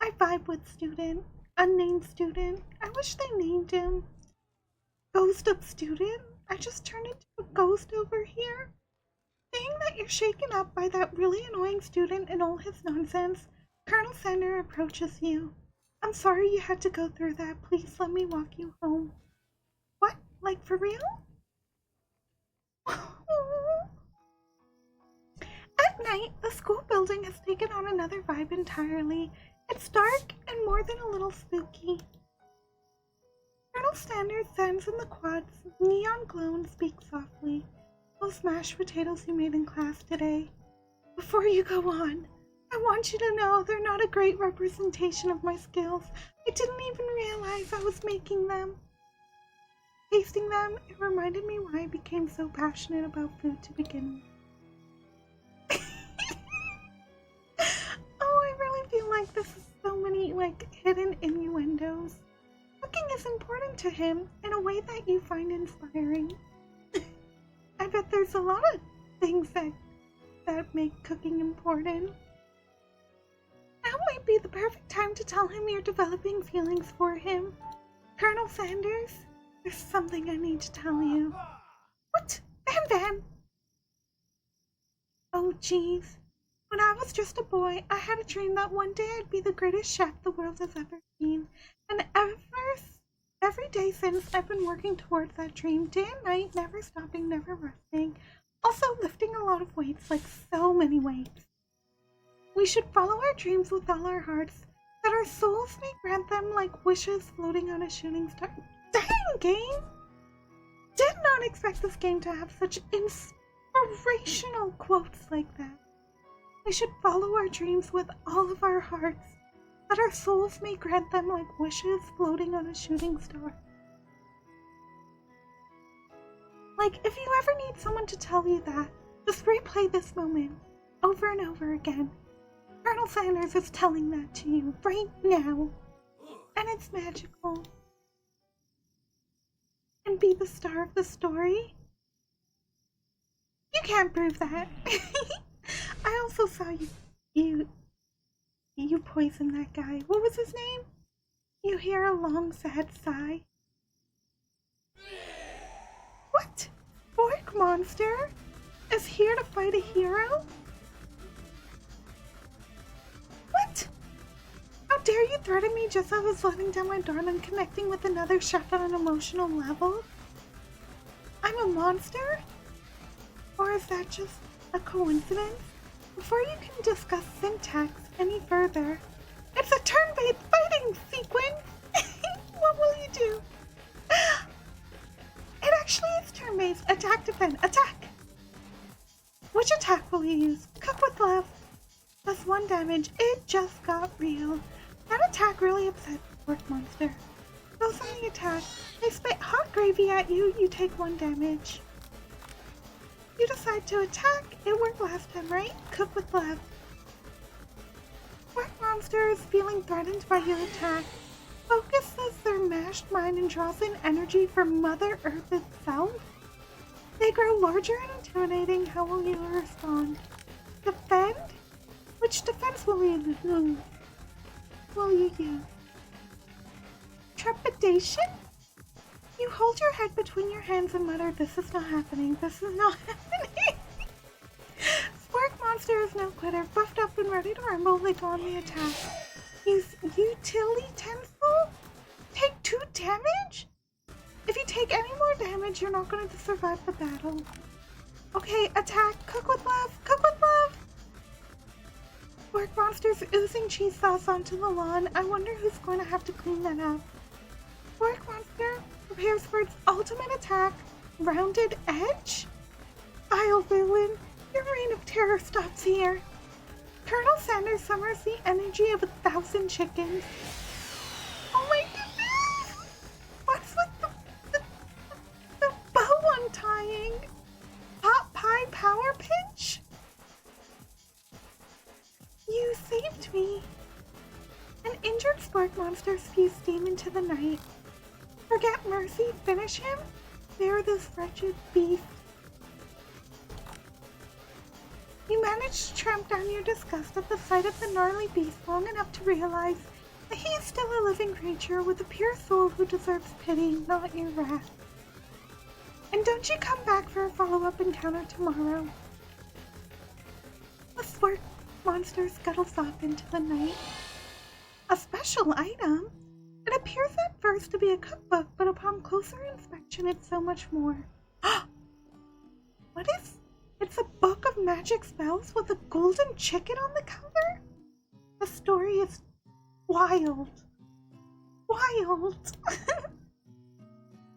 I vibe with student. Unnamed student. I wish they named him. Ghost of student? I just turned into a ghost over here. Seeing that you're shaken up by that really annoying student and all his nonsense, Colonel Sanders approaches you. I'm sorry you had to go through that. Please let me walk you home. What? Like for real? At night, the school building has taken on another vibe entirely. It's dark and more than a little spooky. Colonel Sanders stands in the quads, neon glow, and speaks softly. Those mashed potatoes you made in class today. Before you go on, I want you to know they're not a great representation of my skills. I didn't even realize I was making them. Tasting them, it reminded me why I became so passionate about food to begin with. Oh, I like hidden innuendos. Cooking is important to him in a way that you find inspiring. I bet there's a lot of things that make cooking important. Now might be the perfect time to tell him you're developing feelings for him. Colonel Sanders, there's something I need to tell you. What? Van? Oh, jeez. When I was just a boy, I had a dream that one day I'd be the greatest chef the world has ever seen. And every day since, I've been working towards that dream, day and night, never stopping, never resting. Also lifting a lot of weights, like so many weights. We should follow our dreams with all our hearts, that our souls may grant them like wishes floating on a shooting star. Dang, game! Did not expect this game to have such inspirational quotes like that. We should follow our dreams with all of our hearts, that our souls may grant them like wishes floating on a shooting star. Like, if you ever need someone to tell you that, just replay this moment over and over again. Colonel Sanders is telling that to you right now, and it's magical. And be the star of the story? You can't prove that. I also saw you poison that guy. What was his name? You hear a long, sad sigh. What? Fork Monster is here to fight a hero? What? How dare you threaten me just as I was letting down my door and connecting with another chef on an emotional level? I'm a monster? Or is that just a coincidence? Before you can discuss syntax any further, it's a turn-based fighting sequence! What will you do? It actually is turn-based. Attack, defend, attack! Which attack will you use? Cook with love. Plus 1 damage. It just got real. That attack really upset the Fork Monster. Goes on the attack. They spit hot gravy at you, you take 1 damage. You decide to attack. It worked last time, right? Cook with love. Fork Monster is feeling threatened by your attack. Focuses their mashed mind and draws in energy from Mother Earth itself. They grow larger and intimidating. How will you respond? Defend? Which defense will you use? Trepidation? You hold your head between your hands and mutter, "This is not happening. This is not happening." Fork Monster is no quitter, buffed up and ready to rumble. They go on the attack. Use utility-tensile? Take 2 damage? If you take any more damage, you're not going to survive the battle. Okay, attack. Cook with love. Cook with love. Fork Monster's oozing cheese sauce onto the lawn. I wonder who's going to have to clean that up. Fork Monster prepares for its ultimate attack. Rounded Edge? Vile villain, your reign of terror stops here. Colonel Sanders summons the energy of 1,000 chickens. Oh my goodness! What's with the bow untying? Pot pie power pinch? You saved me. An injured Fork Monster spews steam into the night. Forget mercy, finish him? Bear this wretched beast. You manage to tramp down your disgust at the sight of the gnarly beast long enough to realize that he is still a living creature with a pure soul who deserves pity, not your wrath. And don't you come back for a follow-up encounter tomorrow. The Fork Monster scuttles off into the night. A special item? It appears at first to be a cookbook, but upon closer inspection it's so much more. What is? It's a book of magic spells with a golden chicken on the cover? The story is wild. Wild.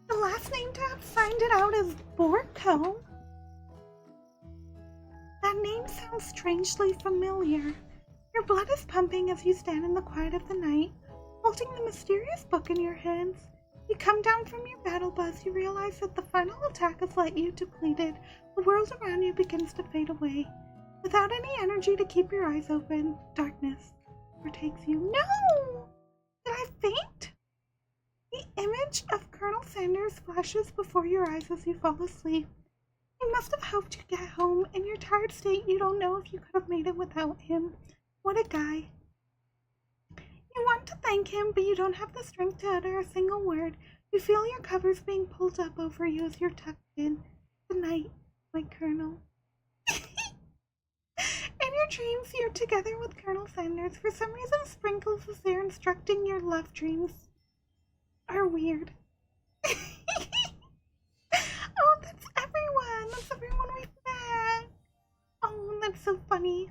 The last name to have signed it out is Borco. That name sounds strangely familiar. Your blood is pumping as you stand in the quiet of the night, holding the mysterious book in your hands. You come down from your battle buzz, you realize that the final attack has let you depleted. The world around you begins to fade away. Without any energy to keep your eyes open, darkness overtakes you. No! Did I faint? The image of Colonel Sanders flashes before your eyes as you fall asleep. He must have helped you get home. In your tired state, you don't know if you could have made it without him. What a guy. You want to thank him, but you don't have the strength to utter a single word. You feel your covers being pulled up over you as you're tucked in. Good night, my Colonel. In your dreams, you're together with Colonel Sanders. For some reason, Sprinkles is there instructing your love dreams are weird. Oh, that's everyone. That's everyone we've met. Oh, that's so funny.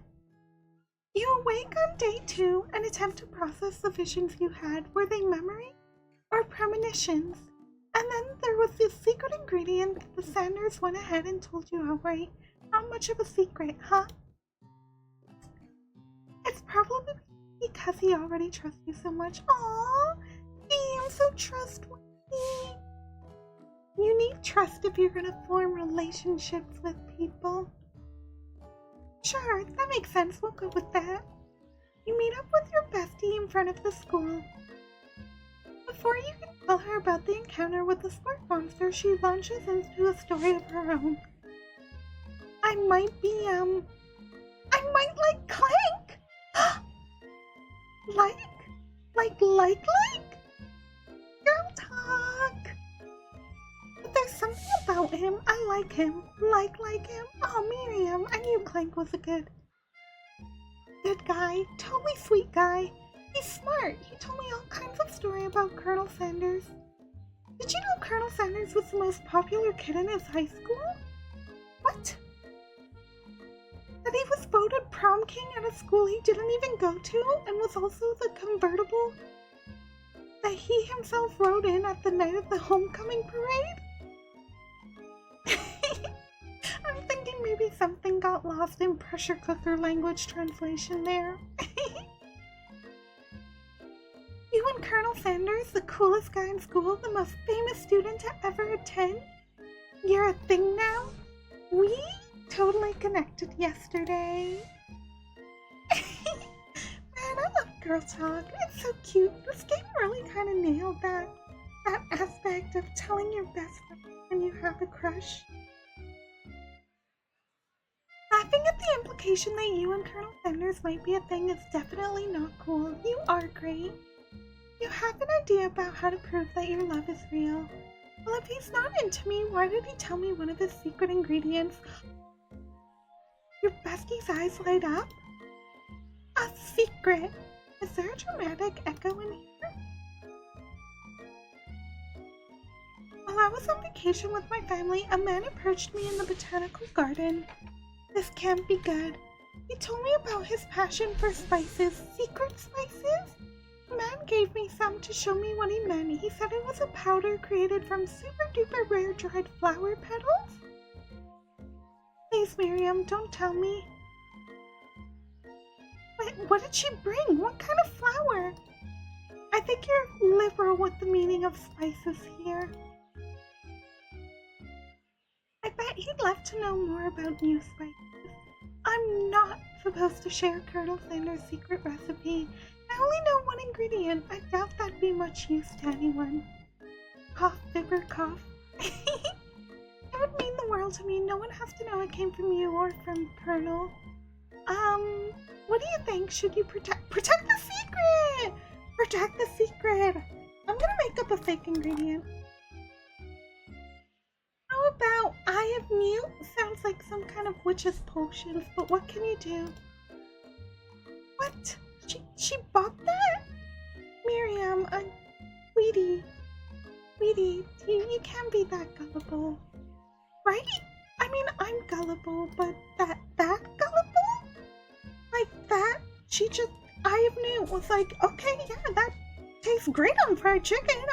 You awake on day 2 and attempt to process the visions you had. Were they memory or premonitions? And then there was this secret ingredient that the Sanders went ahead and told you outright. Not much of a secret, huh? It's probably because he already trusts you so much. Aww, I'm so trustworthy. You need trust if you're gonna form relationships with people. Sure, that makes sense. We'll go with that. You meet up with your bestie in front of the school. Before you can tell her about the encounter with the sport monster, she launches into a story of her own. I might like Clank! Like? Girl talk! But there's something about him. I like him. Like him. Oh, Miriam, I knew Clank was a good guy. Totally sweet guy. He's smart. He told me all kinds of stories about Colonel Sanders. Did you know Colonel Sanders was the most popular kid in his high school? What? That he was voted prom king at a school he didn't even go to, and was also the convertible that he himself rode in at the night of the homecoming parade? I'm thinking maybe something got lost in pressure cooker language translation there. You and Colonel Sanders, the coolest guy in school, the most famous student to ever attend? You're a thing now? We totally connected yesterday. Man, I love girl talk. It's so cute. This game really kind of nailed that aspect of telling your best friend when you have a crush. Laughing at the implication that you and Colonel Sanders might be a thing is definitely not cool. You are great. You have an idea about how to prove that your love is real. Well, if he's not into me, why did he tell me one of his secret ingredients? Your bestie's eyes light up? A secret! Is there a dramatic echo in here? While I was on vacation with my family, a man approached me in the botanical garden. This can't be good. He told me about his passion for spices. Secret spices? The man gave me some to show me what he meant. He said it was a powder created from super duper rare dried flower petals? Please, Miriam, don't tell me. Wait, what did she bring? What kind of flower? I think you're liberal with the meaning of spices here. I bet he'd love to know more about new spices. I'm not supposed to share Colonel Sanders' secret recipe. I only know one ingredient. I doubt that'd be much use to anyone. Cough, fibber, cough. It would mean the world to me. No one has to know it came from you or from Colonel. What do you think? Should you protect the secret? Protect the secret. I'm gonna make up a fake ingredient. How about Eye of Mute? Sounds like some kind of witch's potions, but what can you do? What? She bought that? Miriam, sweetie, you can't be that gullible. Right? I mean, I'm gullible, but that gullible? Like that? She just, Eye of Mute was like, okay, yeah, that tastes great on fried chicken.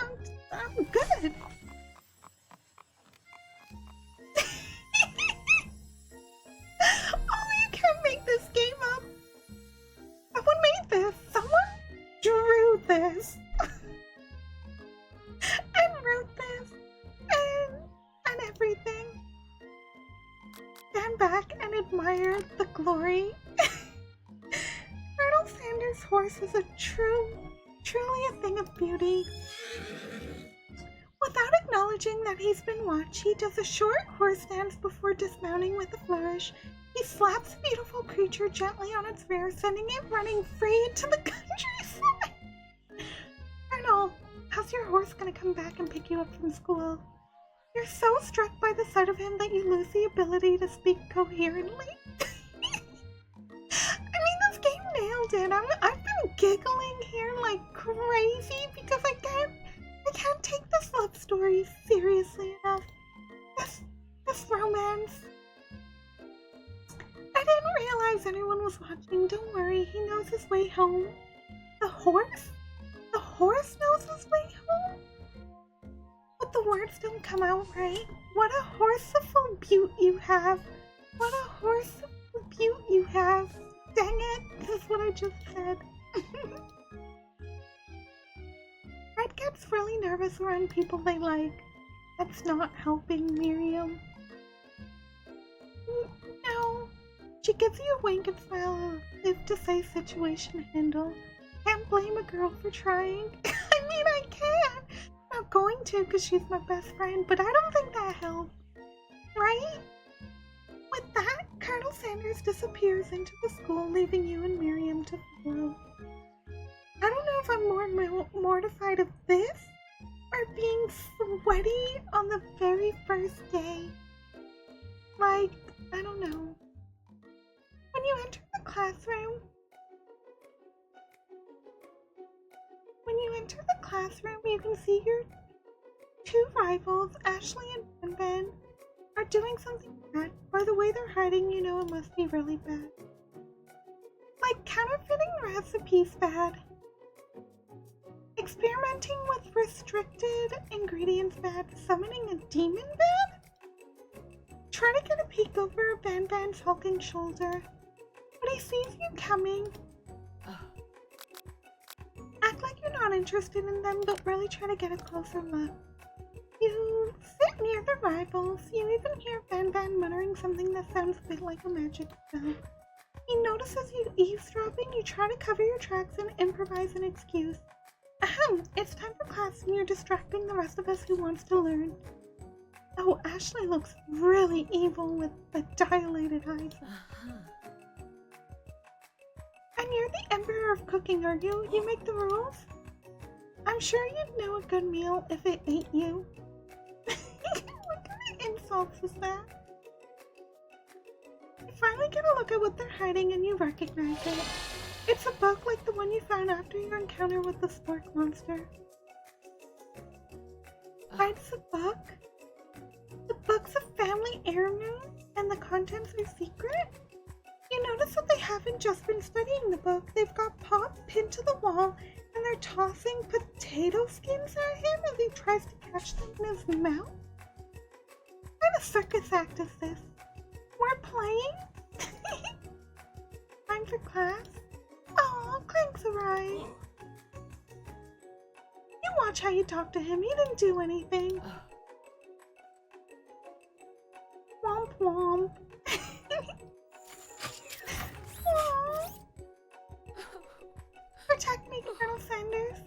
I'm good. Oh, you can't make this game up. Someone made this. Someone drew this. And wrote this. And everything. Stand back and admire the glory. Colonel Sanders' horse is a true Truly a thing of beauty. Without acknowledging that he's been watched, he does a short horse dance before dismounting with a flourish. He slaps the beautiful creature gently on its rear, sending it running free to the countryside. Colonel, how's your horse gonna come back and pick you up from school? You're so struck by the sight of him that you lose the ability to speak coherently. I mean, this game nailed it. I've been giggling here like crazy because I can't take this love story seriously enough. This romance. I didn't realize anyone was watching. Don't worry, he knows his way home. The horse? The horse knows his way home? But the words don't come out right. What a horseful beaut you have. What a horseful beaut you have. Dang it, this is what I just said. Red gets really nervous around people they like. That's not helping Miriam. No. She gives you a wink and smile as if to say situation handle. Can't blame a girl for trying. I mean, I can. I'm not going to because she's my best friend, but I don't think that helps. Right? With that, Colonel Sanders disappears into the school, leaving you and Miriam to follow. I don't know if I'm more mortified of this or being sweaty on the very first day. Like, I don't know. When you enter the classroom, you can see your two rivals, Ashley and Ben, are doing something bad. By the way they're hiding, you know it must be really bad. Like counterfeiting recipes bad. Experimenting with restricted ingredients bad. Summoning a demon bad. Try to get a peek over Ban's hulking shoulder. But he sees you coming. Act like you're not interested in them, but really try to get a closer look. You sit near the rivals. You even hear Ban muttering something that sounds a bit like a magic spell. He notices you eavesdropping. You try to cover your tracks and improvise an excuse. Ahem, it's time for class and you're distracting the rest of us who wants to learn. Oh, Ashley looks really evil with the dilated eyes. And you're the emperor of cooking, are you? You make the rules? I'm sure you'd know a good meal if it ate you. What kind of insults is that? You finally get a look at what they're hiding and you recognize it. It's a book like the one you found after your encounter with the spork monster. Hides the book? The book's a family heirloom and the contents are secret? You notice that they haven't just been studying the book. They've got Pop pinned to the wall and they're tossing potato skins at him as he tries to catch them in his mouth. What kind of circus act is this? We're playing? Time for class? Aw, Clank's arrived. You watch how you talk to him. He didn't do anything. Womp womp. Protect me, Colonel Sanders.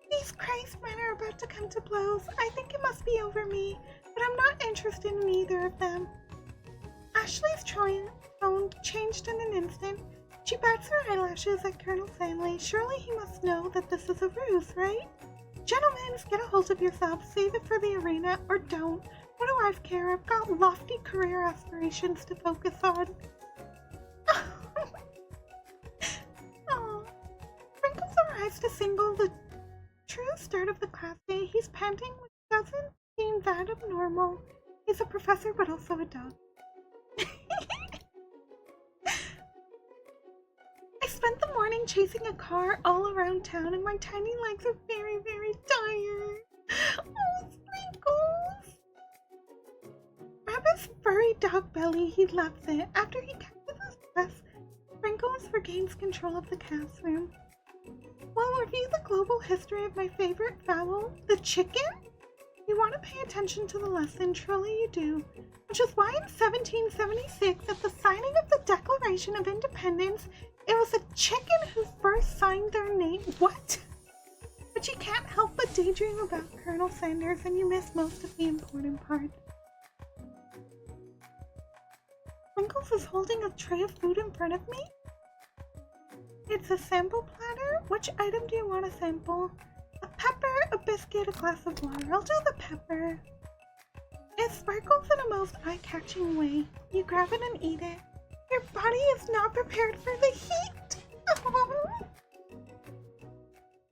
These crazed men are about to come to blows. I think it must be over me, but I'm not interested in either of them. Ashley's tone changed in an instant. She bats her eyelashes at Colonel Stanley. Surely he must know that this is a ruse, right? Gentlemen, get a hold of yourself. Save it for the arena, or don't. What do I care? I've got lofty career aspirations to focus on. Oh. Sprinkles arrives to signal the true start of the class day. He's panting, which doesn't seem that abnormal. He's a professor, but also a dog. I spent the morning chasing a car all around town, and my tiny legs are very, very tired. Oh, Sprinkles! Grab his furry dog belly, he loves it. After he catches his breath, Sprinkles regains control of the classroom. We'll review the global history of my favorite fowl, the chicken. You want to pay attention to the lesson, truly you do. Which is why in 1776, at the signing of the Declaration of Independence, it was a chicken who first signed their name. What? But you can't help but daydream about Colonel Sanders and you miss most of the important parts. Sprinkles is holding a tray of food in front of me. It's a sample platter. Which item do you want to sample? A pepper, a biscuit, a glass of water. I'll do the pepper. It sparkles in a most eye-catching way. You grab it and eat it. Your body is not prepared for the heat.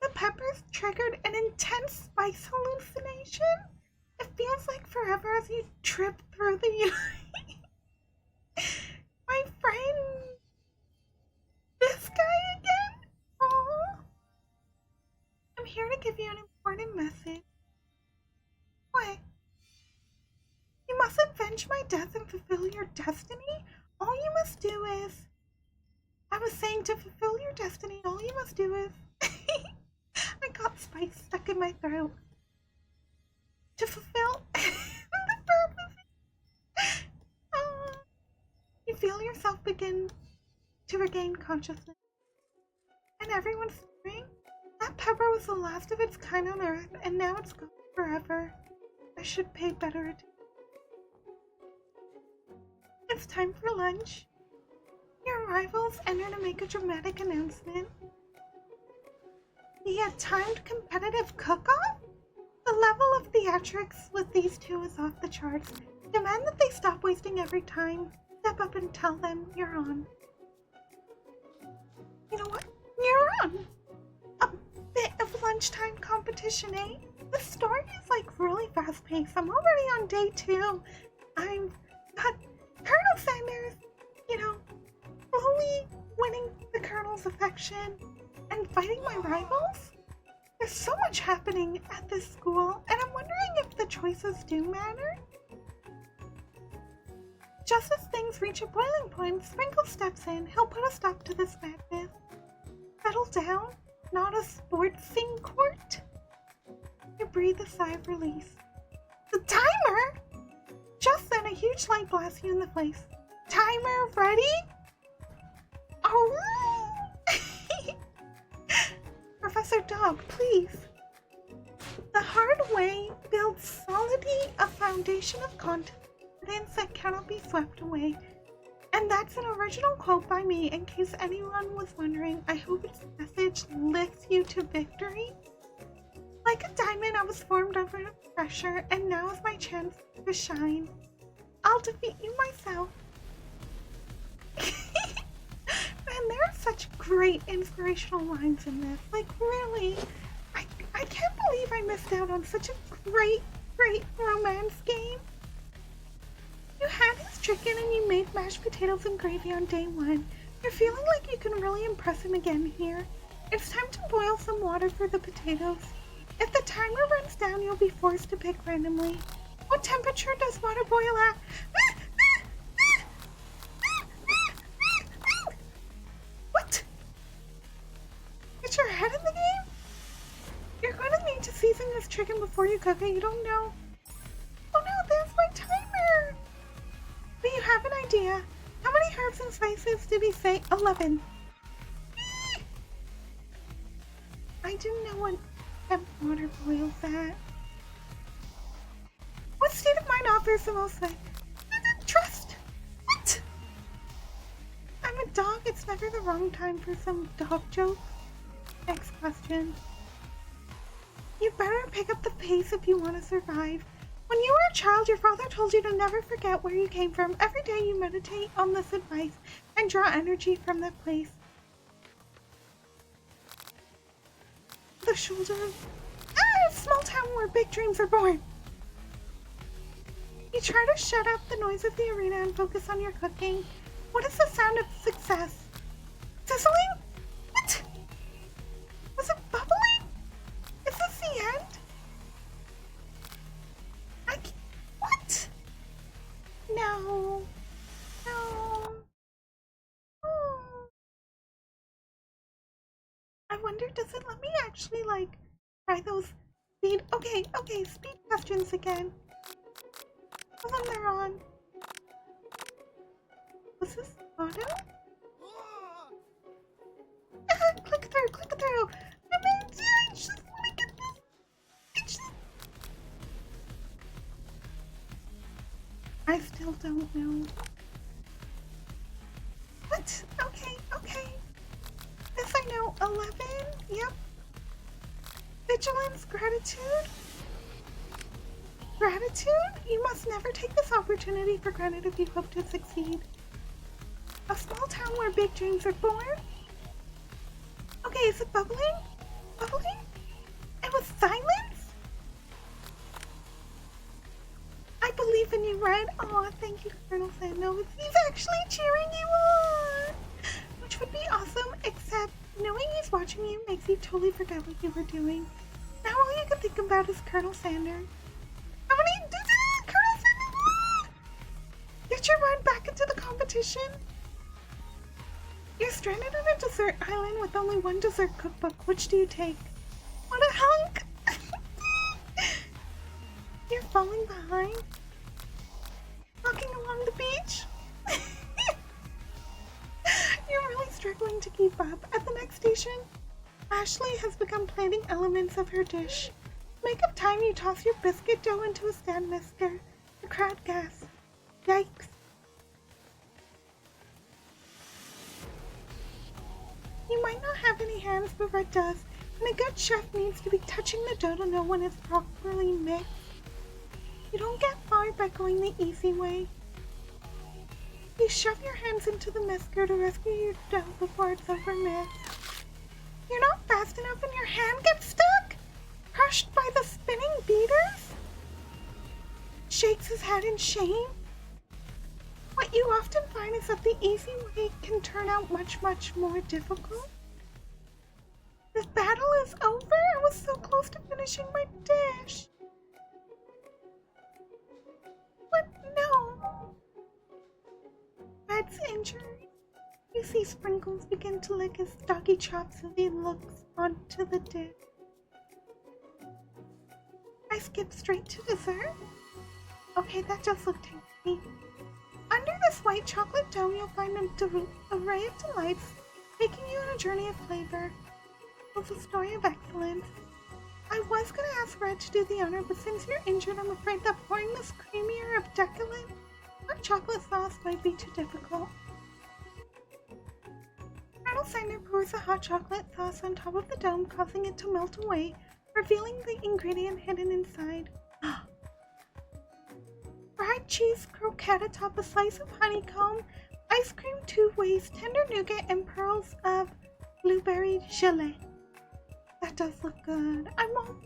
The peppers triggered an intense spice hallucination. It feels like forever as you trip through the My friend! This guy again? Aww. I'm here to give you an important message. What? You must avenge my death and fulfill your destiny? All you must do is... I was saying to fulfill your destiny, all you must do is... I got spice stuck in my throat. To fulfill the purpose. You feel yourself begin to regain consciousness. And everyone's staring. That pepper was the last of its kind on Earth, and now it's gone forever. I should pay better attention. It's time for lunch. Your rivals enter to make a dramatic announcement. The timed competitive cook-off? The level of theatrics with these two is off the charts. Demand that they stop wasting every time. Step up and tell them you're on. You know what? You're on! A bit of lunchtime competition, eh? The story is like really fast-paced. I'm already on day 2. I've got Colonel Sanders, you know, slowly winning the Colonel's affection and fighting my rivals. There's so much happening at this school, and I'm wondering if the choices do matter. Just as things reach a boiling point, Sprinkle steps in. He'll put a stop to this madness. Settle down, not a sportsing court. You breathe a sigh of release. The timer? Just then, a huge light blasts you in the face. Timer ready? Oh! Professor Dog, please. The hard way builds solidly a foundation of confidence that cannot be swept away. And that's an original quote by me, in case anyone was wondering. I hope its message lifts you to victory. Like a diamond, I was formed under pressure, and now is my chance to shine. I'll defeat you myself. Man, there are such great inspirational lines in this. Like, really, I can't believe I missed out on such a great romance game. You had his chicken and you made mashed potatoes and gravy on day 1. You're feeling like you can really impress him again here. It's time to boil some water for the potatoes. If the timer runs down, you'll be forced to pick randomly. What temperature does water boil at? What? Get your head in the game? You're going to need to season this chicken before you cook it. You don't know. Oh no, there's my timer. Do you have an idea? How many herbs and spices did he say? 11. I didn't know what water boils at. What state of mind offers the most trust? What? I'm a dog. It's never the wrong time for some dog joke. Next question. You better pick up the pace if you want to survive. When you were a child, your father told you to never forget where you came from. Every day you meditate on this advice and draw energy from that place. The shoulder. A small town where big dreams are born. You try to shut out the noise of the arena and focus on your cooking. What is the sound of success? Sizzling? What? Was it bubbling? Is this the end? What? No. No. Oh. I wonder, does it let me actually, like, try those speed... Okay, speed questions again. Tell them they're on. Was this auto? Click through. Just let me I still don't know. What? Okay, okay. This I know. 11? Yep. Vigilance, gratitude? Gratitude? You must never take this opportunity for granted if you hope to succeed. A small town where big dreams are born? Okay, is it bubbling? Bubbling? And with silence? I believe in you, Red. Aw, thank you, Colonel Sando. He's actually cheering you on! Which would be awesome, except knowing he's watching you makes you totally forget what you were doing. Now all you can think about is Colonel Sander. How many did it? Colonel Sander! Get your run back into the competition. You're stranded on a desert island with only one dessert cookbook. Which do you take? What a hunk! You're falling behind? Walking along the beach? You're really struggling to keep up. At the next station, Ashley has begun plating elements of her dish. To make up time, you toss your biscuit dough into a stand mixer. The crowd gasps. Yikes. You might not have any hands, but Red does, and a good chef needs to be touching the dough to know when it's properly mixed. You don't get far by going the easy way. You shove your hands into the mixer to rescue your dough before it's overmixed. You're not fast enough and your hand gets stuck, crushed by the spinning beaters. Shakes his head in shame. What you often find is that the easy way can turn out much, much more difficult. This battle is over. I was so close to finishing my dish. What? No. Red's injured. You see Sprinkles begin to lick his doggy chops as he looks onto the dish. I skip straight to dessert. Okay, that just looked tasty. Under this white chocolate dome, you'll find an array of delights, taking you on a journey of flavor. It's a story of excellence. I was going to ask Red to do the honor, but since you're injured, I'm afraid that pouring this creamier of decadent hot chocolate sauce might be too difficult. Colonel Sander pours the hot chocolate sauce on top of the dome, causing it to melt away, revealing the ingredient hidden inside. Fried cheese croquette atop a slice of honeycomb, ice cream 2 ways, tender nougat, and pearls of blueberry gelée. That does look good. I won't.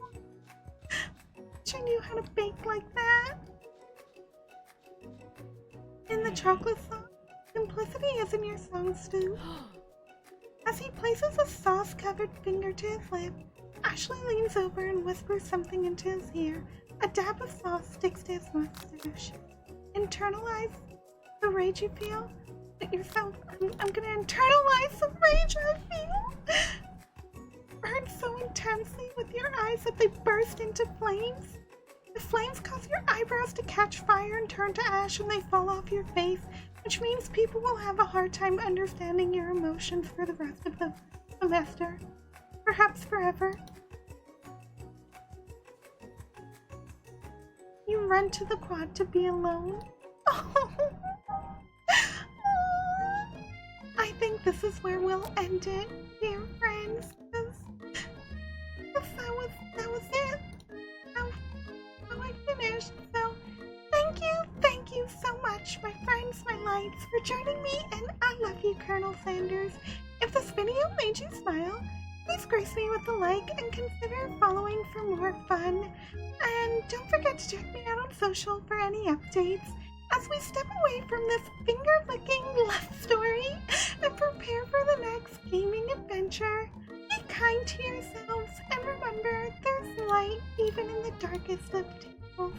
Wish I knew how to bake like that. In the chocolate sauce, simplicity is in your song, Stu. As he places a sauce-covered finger to his lip, Ashley leans over and whispers something into his ear. A dab of sauce sticks to his mustache. Internalize the rage you feel. But yourself, I'm gonna internalize the rage I feel. Burn so intensely with your eyes that they burst into flames. The flames cause your eyebrows to catch fire and turn to ash, and they fall off your face, which means people will have a hard time understanding your emotions for the rest of the semester. Perhaps forever. You run to the quad to be alone. Oh. I think this is where we'll end it, dear friends. That was it. How I finished. So thank you so much, my friends, my lights, for joining me, and I love you, Colonel Sanders. If this video made you smile, please grace me with a like and consider following for more fun. And don't forget to check me out on social for any updates as we step away from this finger-licking love story and prepare for the next gaming adventure. Be kind to yourselves and remember there's light even in the darkest of tunnels.